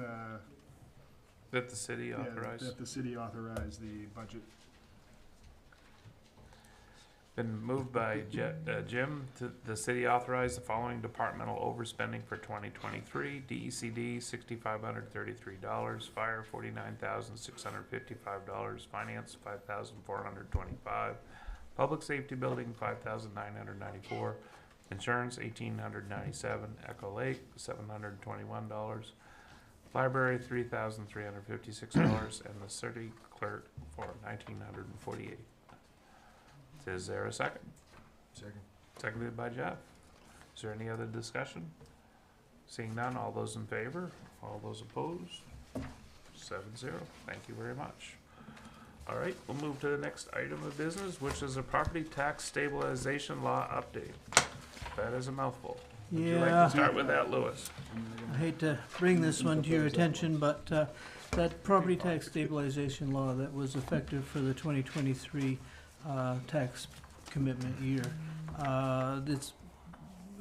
That the city authorize? that the city authorize the budget. Been moved by Jim to the city authorize the following departmental overspending for 2023. DECD $6,533, fire $49,655, finance $5,425, public safety building $5,994, insurance $1,897, Echo Lake $721, library $3,356, and the city clerk for $1,948. Is there a second? Second. Seconded by Jeff. Is there any other discussion? Seeing none, all those in favor? All those opposed? 7-0. Thank you very much. All right, we'll move to the next item of business, which is a property tax stabilization law update. That is a mouthful. Would you like Yeah. to start with that, Lewis? I hate to bring this one to your attention, but that property tax stabilization law that was effective for the 2023 tax commitment year,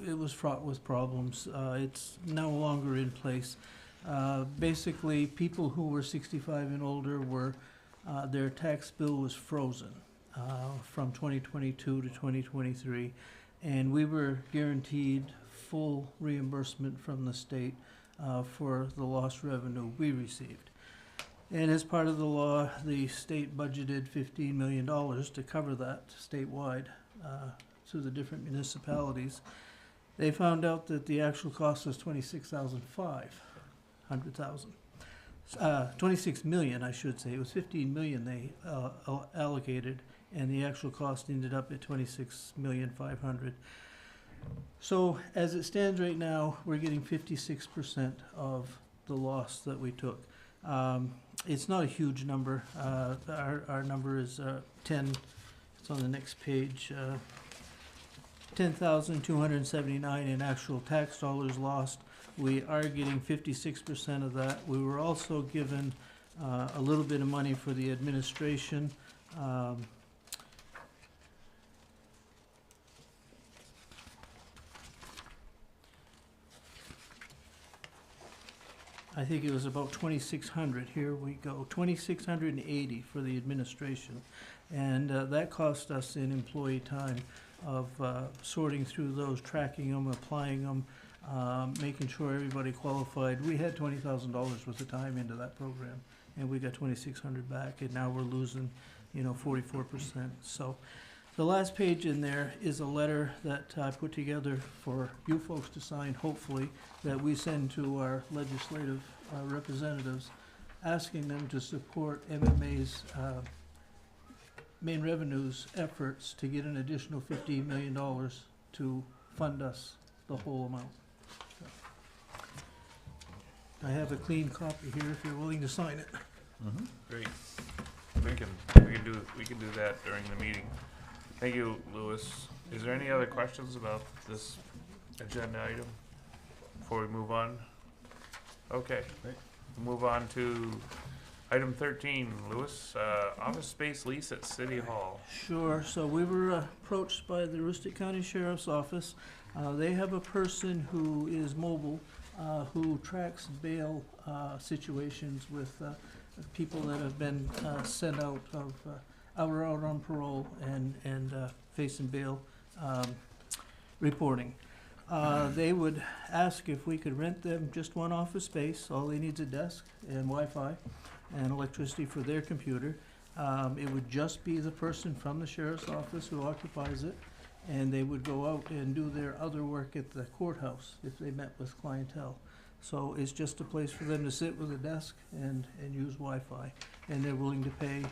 it was fraught with problems. It's no longer in place. Basically, people who were 65 and older were, their tax bill was frozen from 2022 to 2023, and we were guaranteed full reimbursement from the state for the lost revenue we received. And as part of the law, the state budgeted $15 million to cover that statewide to the different municipalities. They found out that the actual cost was $26 million, I should say. It was $15 million they allocated, and the actual cost ended up at $26,500,000. So as it stands right now, we're getting 56% of the loss that we took. It's not a huge number. Our number is 10, it's on the next page, 10,279 in actual tax dollars lost. We are getting 56% of that. We were also given a little bit of money for the administration. I think it was about 2,600. Here we go, 2,680 for the administration. And that cost us in employee time of sorting through those, tracking them, applying them, making sure everybody qualified. We had $20,000 worth of time into that program, and we got 2,600 back, and now we're losing, 44%. So the last page in there is a letter that I put together for you folks to sign, hopefully, that we send to our legislative representatives, asking them to support MMA's main revenues efforts to get an additional $15 million to fund us the whole amount. I have a clean copy here if you're willing to sign it. Great. We can do that during the meeting. Thank you, Louis. Is there any other questions about this agenda item before we move on? Okay. We'll move on to item 13, Louis, office space lease at City Hall. Sure. So we were approached by the Aroostook County Sheriff's Office. They have a person who is mobile, who tracks bail situations with people that have been sent out of out on parole and facing bail reporting. They would ask if we could rent them just one office space. All they need is a desk and Wi-Fi and electricity for their computer. It would just be the person from the sheriff's office who occupies it, and they would go out and do their other work at the courthouse if they met with clientele. So it's just a place for them to sit with a desk and use Wi-Fi, and they're willing to pay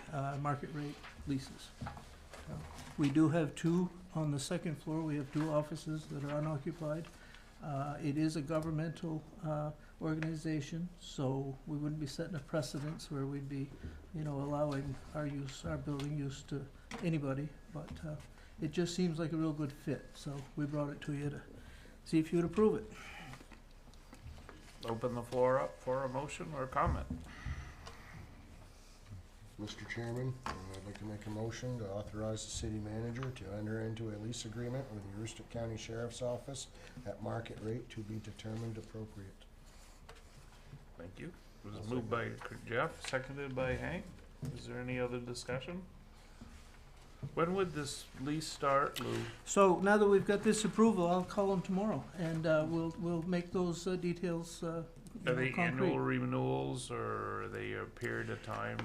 market rate leases. So we do have two on the second floor. We have two offices that are unoccupied. It is a governmental organization, so we wouldn't be setting a precedence where we'd be, allowing our building use to anybody, but it just seems like a real good fit, so we brought it to you to see if you would approve it. Open the floor up for a motion or comment. Mr. Chairman, I'd like to make a motion to authorize the city manager to enter into a lease agreement with the Aroostook County Sheriff's Office at market rate to be determined appropriate. Thank you. It was moved by Jeff, seconded by Hank. Is there any other discussion? When would this lease start, Lou? So now that we've got this approval, I'll call them tomorrow, and we'll make those details Are they concrete. annual renewals, or are they a period of time?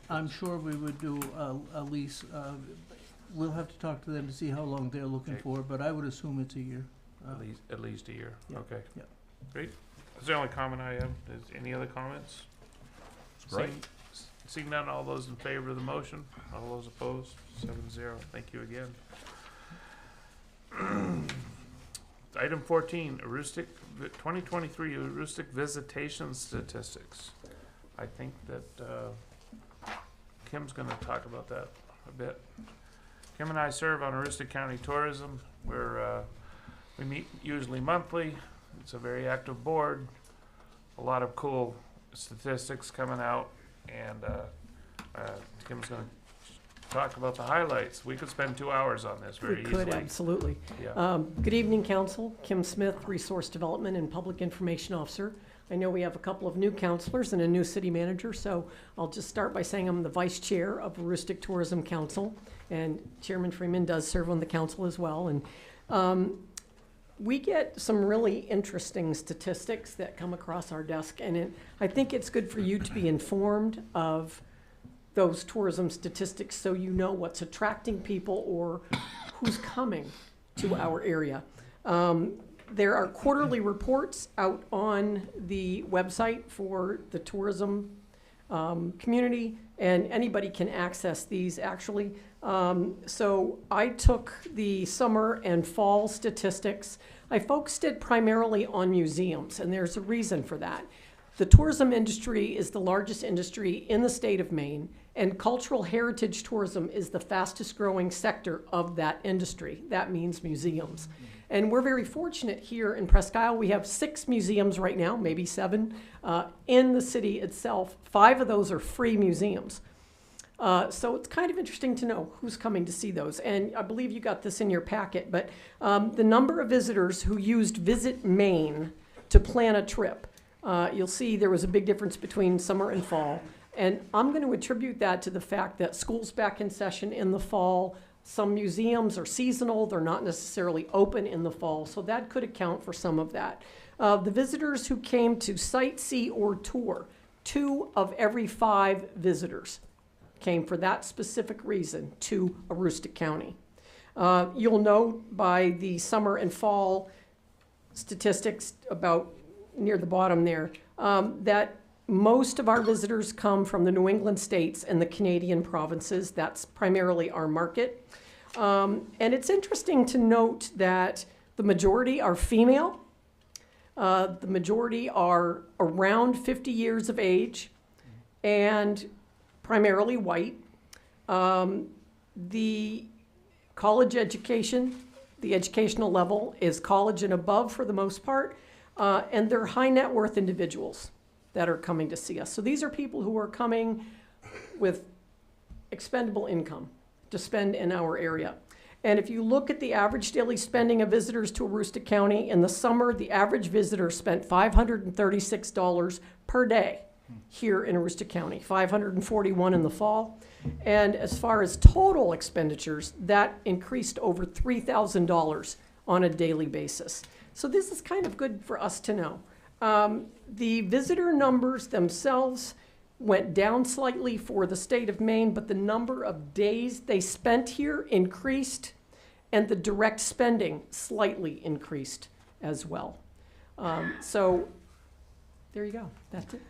I'm sure we would do a lease. We'll have to talk to them to see how long they're looking Okay. for, but I would assume it's a year. At least a year. Yeah. Okay. Yeah. Great. That's the only comment I have. Is any other comments? Great. Seeing none, all those in favor of the motion? All those opposed? 7-0. Thank you again. Item 14, 2023 Aroostook visitation statistics. I think that Kim's going to talk about that a bit. Kim and I serve on Aroostook County Tourism, where we meet usually monthly. It's a very active board. A lot of cool statistics coming out, and Kim's going to talk about the highlights. We could spend 2 hours on this very easily. We could, absolutely. Yeah. Good evening, Council. Kim Smith, Resource Development and Public Information Officer. I know we have a couple of new councilors and a new city manager, so I'll just start by saying I'm the Vice Chair of Aroostook Tourism Council, and Chairman Freeman does serve on the council as well. And we get some really interesting statistics that come across our desk, and I think it's good for you to be informed of those tourism statistics so you know what's attracting people or who's coming to our area. There are quarterly reports out on the website for the tourism community, and anybody can access these actually. So I took the summer and fall statistics. I focused it primarily on museums, and there's a reason for that. The tourism industry is the largest industry in the state of Maine, and cultural heritage tourism is the fastest growing sector of that industry. That means museums. And we're very fortunate here in Presque Isle. We have 6 museums right now, maybe 7, in the city itself. 5 of those are free museums. So it's kind of interesting to know who's coming to see those. And I believe you got this in your packet, but the number of visitors who used Visit Maine to plan a trip, you'll see there was a big difference between summer and fall. And I'm going to attribute that to the fact that school's back in session in the fall. Some museums are seasonal. They're not necessarily open in the fall. So that could account for some of that. The visitors who came to sightsee or tour, 2 of every 5 visitors came for that specific reason to Aroostook County. You'll note by the summer and fall statistics about near the bottom there, that most of our visitors come from the New England states and the Canadian provinces. That's primarily our market. And it's interesting to note that the majority are female. The majority are around 50 years of age and primarily white. The college education, the educational level is college and above for the most part, and they're high net worth individuals that are coming to see us. So these are people who are coming with expendable income to spend in our area. And if you look at the average daily spending of visitors to Aroostook County, in the summer, the average visitor spent $536 per day here in Aroostook County, $541 in the fall. And as far as total expenditures, that increased over $3,000 on a daily basis. So this is kind of good for us to know. The visitor numbers themselves went down slightly for the state of Maine, but the number of days they spent here increased, and the direct spending slightly increased as well. So there you go. That's it.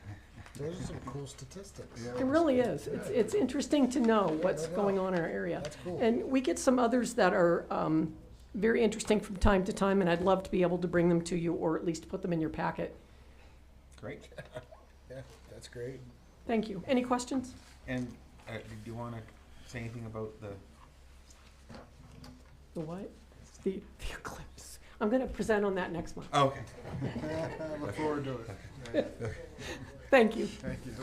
Those are some cool statistics. It really is. It's interesting to know what's going on in our area. That's cool. And we get some others that are very interesting from time to time, and I'd love to be able to bring them to you or at least put them in your packet. Great. Yeah, that's great. Thank you. Any questions? And did you want to say anything about the... The what? The eclipse. I'm going to present on that next month. Oh, okay. I look forward to it. Thank you. Thank you.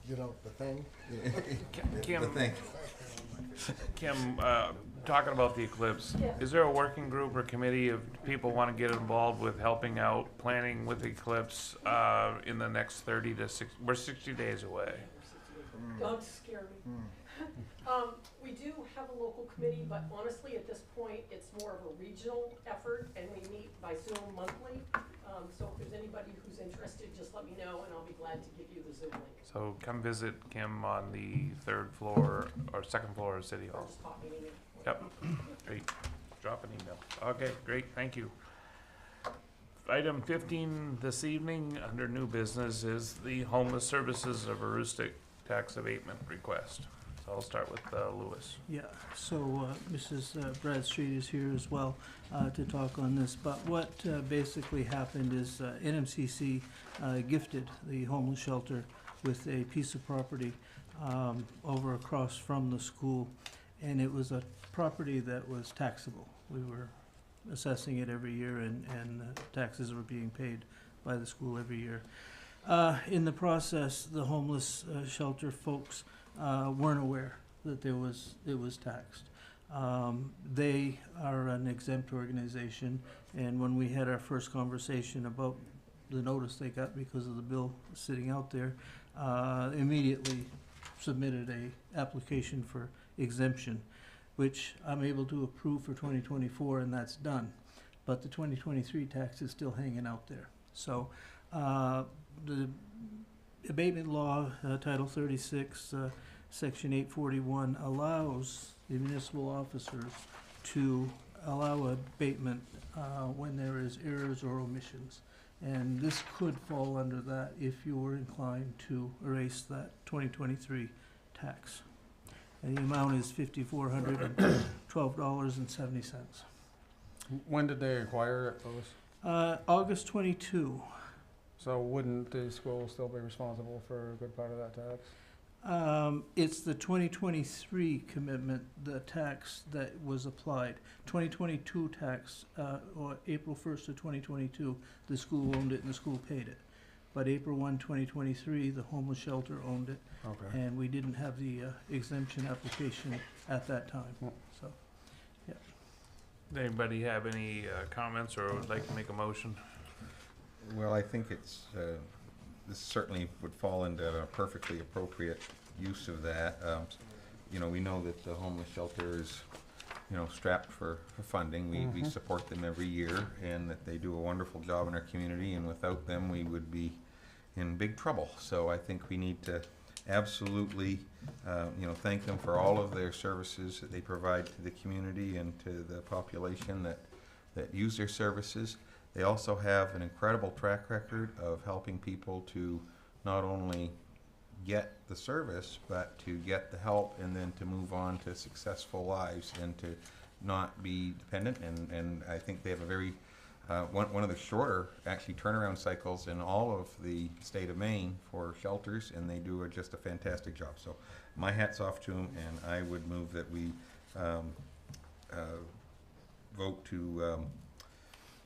You know, the thing. Kim, The thing. Kim, talking about the eclipse, Yeah. is there a working group or committee of people want to get involved with helping out, planning with the eclipse in the next 30 to 60, we're 60 days away. Don't scare me. We do have a local committee, but honestly, at this point, it's more of a regional effort, and we meet by Zoom monthly. So if there's anybody who's interested, just let me know, and I'll be glad to give you the Zoom link. So come visit Kim on the 3rd floor or 2nd floor of City Or Hall. just pop me an email. Yep, great. Drop an email. Okay, great, thank you. Item 15 this evening, under new business, is the Homeless Services of Aroostook tax abatement request. So I'll start with Lewis. Yeah, so Mrs. Bradstreet is here as well to talk on this. But what basically happened is NMCC gifted the homeless shelter with a piece of property over across from the school. And it was a property that was taxable. We were assessing it every year, and taxes were being paid by the school every year. In the process, the homeless shelter folks weren't aware that it was taxed. They are an exempt organization, and when we had our first conversation about the notice they got because of the bill sitting out there, immediately submitted a application for exemption, which I'm able to approve for 2024, and that's done. But the 2023 tax is still hanging out there. So the abatement law, Title 36, Section 841, allows the municipal officers to allow abatement when there is errors or omissions. And this could fall under that if you were inclined to erase that 2023 tax. And the amount is $5,412.70. When did they acquire it, Louis? August 22. So wouldn't the school still be responsible for a good part of that tax? It's the 2023 commitment, the tax that was applied. 2022 tax, or April 1st of 2022, the school owned it and the school paid it. But April 1, 2023, the homeless shelter owned it, Okay. and we didn't have the exemption application at that time, so. Anybody have any comments or would like to make a motion? Well, I think it's, this certainly would fall into a perfectly appropriate use of that. You know, we know that the homeless shelter is, you know, strapped for funding. We support them every year, and that they do a wonderful job in our community, and without them, we would be in big trouble. So I think we need to absolutely, you know, thank them for all of their services that they provide to the community and to the population that use their services. They also have an incredible track record of helping people to not only get the service, but to get the help and then to move on to successful lives and to not be dependent. And I think they have a very, one of the shorter actually turnaround cycles in all of the state of Maine for shelters, and they do just a fantastic job. So my hat's off to them, and I would move that we vote to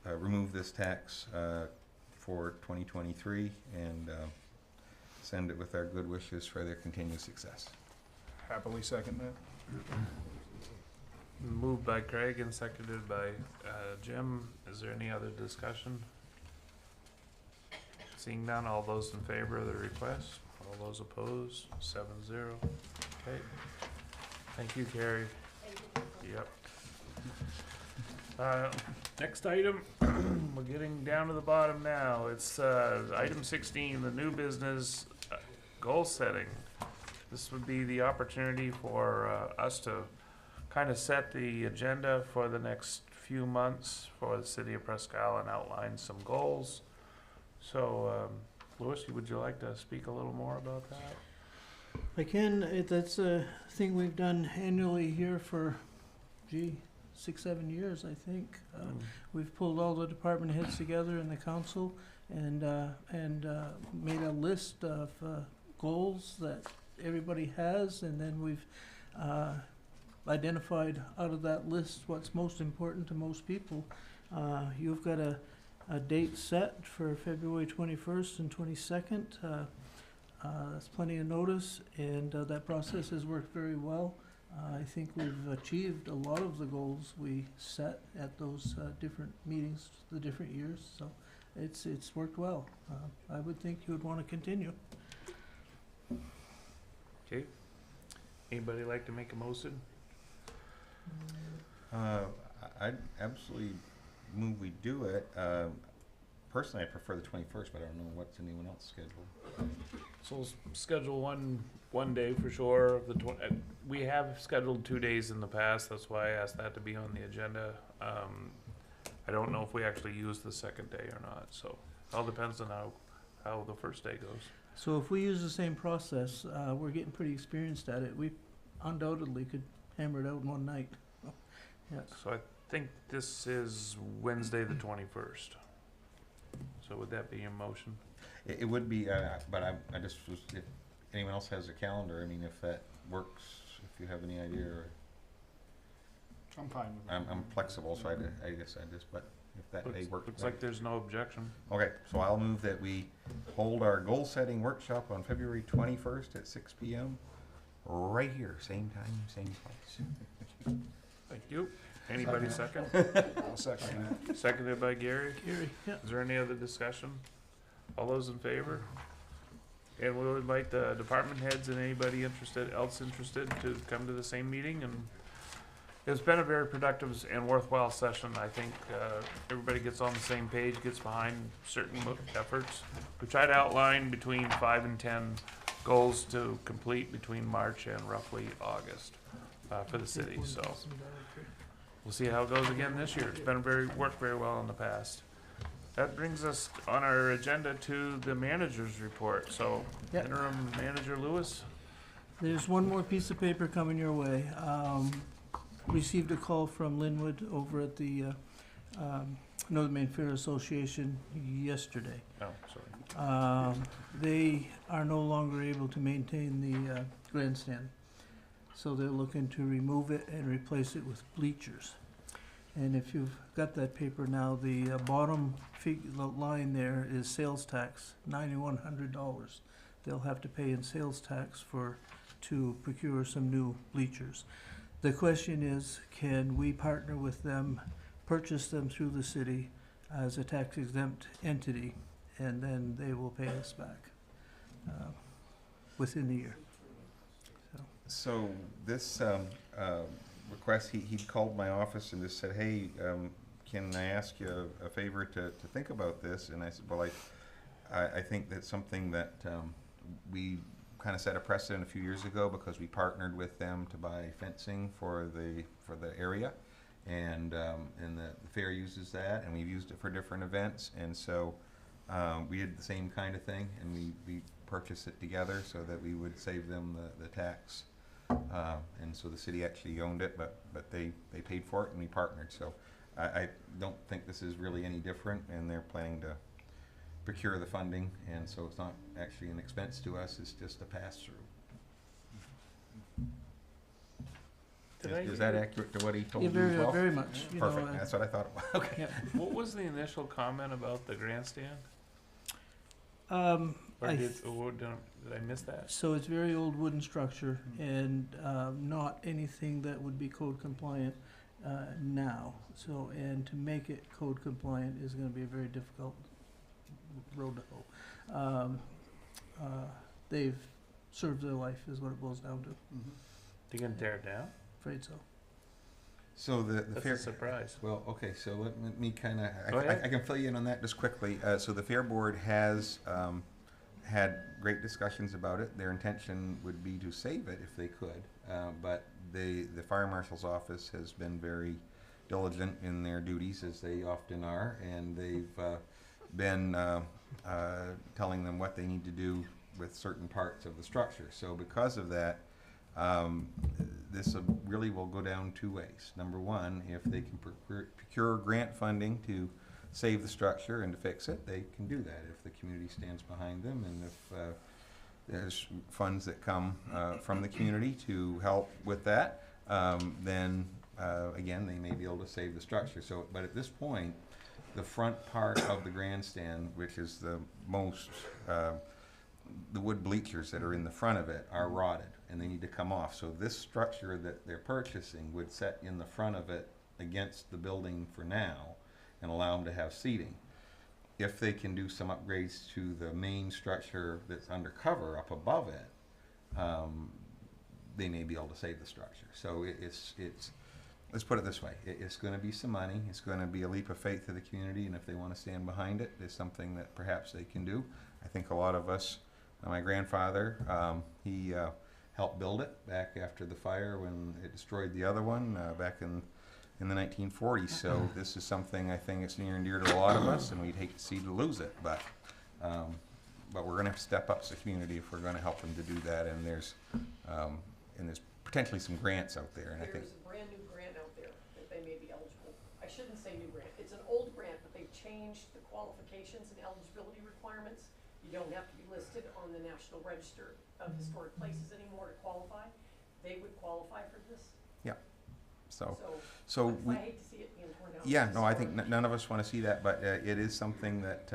remove this tax for 2023 and send it with our good wishes for their continued success. Happily second that. Moved by Craig and seconded by Jim. Is there any other discussion? Seeing none, all those in favor of the request? All those opposed? 7-0. Okay. Thank you, Carrie. Yep. Next item, we're getting down to the bottom now. It's item 16, the new business goal setting. This would be the opportunity for us to kind of set the agenda for the next few months for the city of Presque and outline some goals. So, Louis, would you like to speak a little more about that? I can. That's a thing we've done annually here for, 6-7 years, I think. We've pulled all the department heads together in the council and made a list of goals that everybody has, and then we've identified out of that list what's most important to most people. You've got a date set for February 21st and 22nd. That's plenty of notice, and that process has worked very well. I think we've achieved a lot of the goals we set at those different meetings, the different years, so it's worked well. I would think you would want to continue. Okay. Anybody like to make a motion? I'd absolutely move we do it. Personally, I prefer the 21st, but I don't know what's anyone else scheduled. So we'll schedule one day for sure. We have scheduled 2 days in the past. That's why I asked that to be on the agenda. I don't know if we actually use the second day or not. So it all depends on how the first day goes. So if we use the same process, we're getting pretty experienced at it. We undoubtedly could hammer it out in one night. Yeah. So I think this is Wednesday the 21st. So would that be your motion? It would be, but I just was, if anyone else has a calendar, I mean, if that works, if you have any idea, or I'm fine with it. I'm flexible, so I guess I just, but if that day works. Looks like there's no objection. Okay, so I'll move that we hold our goal setting workshop on February 21st at 6 p.m. right here, same time, same place. Thank you. Anybody second? I'll second that. Seconded by Gary. Gary, yeah. Is there any other discussion? All those in favor? And we'll invite the department heads and anybody else interested to come to the same meeting. And it's been a very productive and worthwhile session. I think everybody gets on the same page, gets behind certain efforts. We try to outline between 5 and 10 goals to complete between March and roughly August for the city. So we'll see how it goes again this year. It's been worked very well in the past. That brings us on our agenda to the manager's report. So, Yep. Interim Manager Lewis. There's one more piece of paper coming your way. Received a call from Linwood over at the Northern Maine Fair Association yesterday. Oh, sorry. They are no longer able to maintain the grandstand, so they're looking to remove it and replace it with bleachers. And if you've got that paper now, the bottom line there is sales tax, $9,100. They'll have to pay in sales tax to procure some new bleachers. The question is, can we partner with them, purchase them through the city as a tax exempt entity, and then they will pay us back within the year. So this request, he called my office and just said, hey, can I ask you a favor to think about this? And I said, well, I think that's something that we kind of set a precedent a few years ago because we partnered with them to buy fencing for the area, and the fair uses that, and we've used it for different events, and so we did the same kind of thing, and we purchased it together so that we would save them the tax, and so the city actually owned it, but they paid for it and we partnered. So I don't think this is really any different, and they're planning to procure the funding, and so it's not actually an expense to us, it's just a pass-through. Is that accurate to what he told you as well? Very much. Perfect, that's what I thought it was. Okay. Yep. What was the initial comment about the grandstand? Or I did I miss that? So it's very old wooden structure and not anything that would be code compliant now. So, and to make it code compliant is going to be a very difficult road to hoe. They've served their life is what it boils down to. You gonna tear it down? Afraid so. So the That's fair. a surprise. Well, okay, so let me kind of, Go ahead. I can fill you in on that just quickly. So the Fair Board has had great discussions about it. Their intention would be to save it if they could, but the Fire Marshal's office has been very diligent in their duties, as they often are, and they've been telling them what they need to do with certain parts of the structure. So because of that, this really will go down two ways. Number one, if they can procure grant funding to save the structure and to fix it, they can do that if the community stands behind them, and if there's funds that come from the community to help with that, then again, they may be able to save the structure. So, but at this point, the front part of the grandstand, which is the most, the wood bleachers that are in the front of it are rotted and they need to come off. So this structure that they're purchasing would set in the front of it against the building for now and allow them to have seating. If they can do some upgrades to the main structure that's undercover up above it, they may be able to save the structure. So it's let's put it this way, it's going to be some money, it's going to be a leap of faith to the community, and if they want to stand behind it, it's something that perhaps they can do. I think a lot of us, my grandfather, he helped build it back after the fire when it destroyed the other one back in the 1940s. So this is something I think is near and dear to a lot of us, and we'd hate to see to lose it. But we're going to have to step up as a community if we're going to help them to do that. And there's potentially some grants out there. And I think there's a brand new grant out there that they may be eligible. I shouldn't say new grant. It's an old grant, but they've changed the qualifications and eligibility requirements. You don't have to be listed on the National Register of Historic Places anymore to qualify. They would qualify for this. Yeah. So I hate to see it being torn down. yeah, no, I think none of us want to see that, but it is something that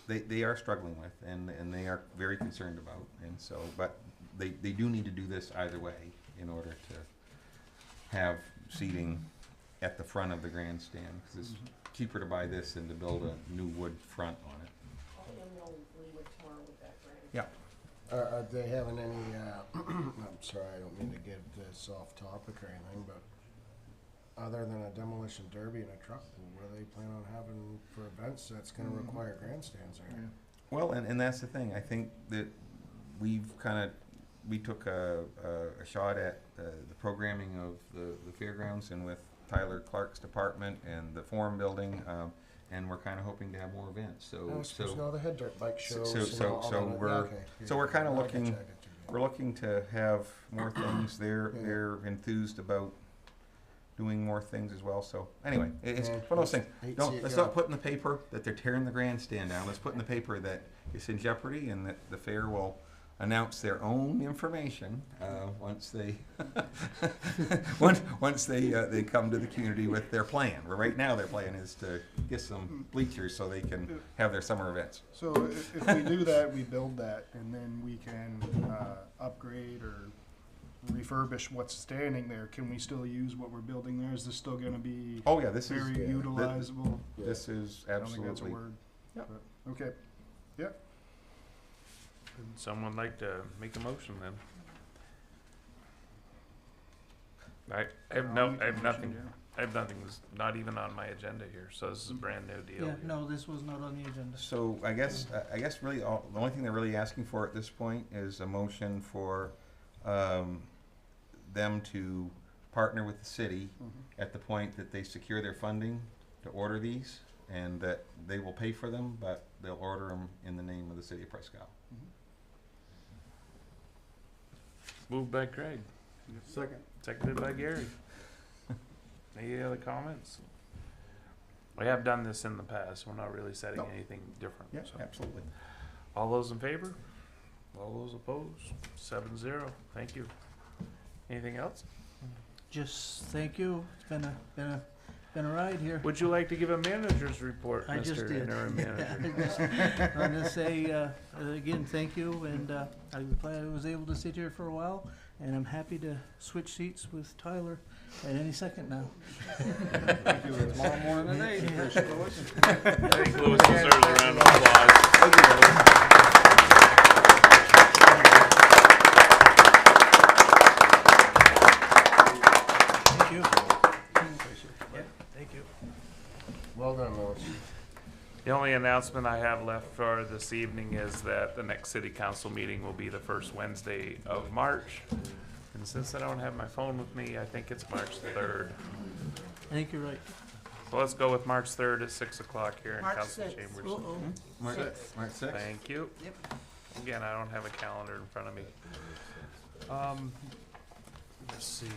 that they are struggling with, and they are very concerned about, and so, but they do need to do this either way in order to have seating at the front of the grandstand, because it's cheaper to buy this than to build a new wood front on it. Yeah. Are they having any, I'm sorry, I don't mean to get this off topic or anything, but other than a demolition derby and a truck pool, what do they plan on having for events that's gonna require grandstands there? Well, and that's the thing, I think that we took a shot at the programming of the fairgrounds and with Tyler Clark's department and the Forum building, and we're kind of hoping to have more events. So the head dirt bike shows. So we're kind of looking. We're looking to have more things. They're enthused about doing more things as well. So anyway, it's one of those things. Hate to see it Let's go. not put in the paper that they're tearing the grandstand down. Let's put in the paper that it's in jeopardy and that the fair will announce their own information once they once they come to the community with their plan. Where right now their plan is to get some bleachers so they can have their summer events. So if we do that, we build that, and then we can upgrade or refurbish what's standing there. Can we still use what we're building there? Is this still going to be Oh yeah, this very is utilizable? This is I don't think that's a absolutely. word. Yep. But, okay. Yep. Would someone like to make a motion then? I have nothing. I have nothing that's not even on my agenda here, so this is a brand new deal. Yeah, no, this was not on the agenda. So I guess really the only thing they're really asking for at this point is a motion for them to partner with the city at the point that they secure their funding to order these, and that they will pay for them, but they'll order them in the name of the city of Presque. Moved by Craig. Second. Seconded by Gary. Any other comments? We have done this in the past. We're not really setting anything different. Yeah, so. absolutely. All those in favor? All those opposed? 7-0. Thank you. Anything else? Just thank you. It's been a ride here. Would you like to give a manager's report, I just Mr. did. Interim Manager? I'm gonna say again, thank you, and I'm glad I was able to sit here for a while, and I'm happy to switch seats with Tyler at any second now. Thank you. Tomorrow morning at 8. Appreciate it. I think Lewis deserves a round of applause. Thank you, Lewis. Thank you. Yeah, thank you. Well done, Lois. The only announcement I have left for this evening is that the next city council meeting will be the first Wednesday of March. And since I don't have my phone with me, I think it's March 3rd. I think you're right. So let's go with March 3rd at 6 o'clock here in March council 6th. chambers. March 6th. Thank you. Yep. Again, I don't have a calendar in front of me. Let's see.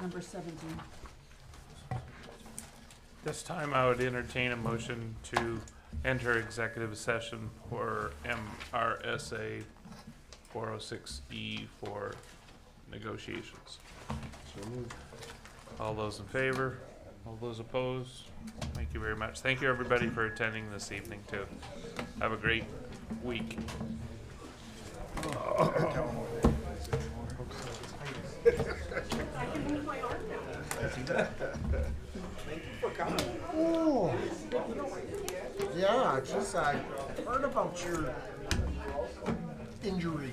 Number 17. This time I would entertain a motion to enter executive session for MRSA 406E for negotiations. So moved. All those in favor? All those opposed? Thank you very much. Thank you, everybody, for attending this evening, too. Have a great week. Oh, yeah, just I heard about your injury.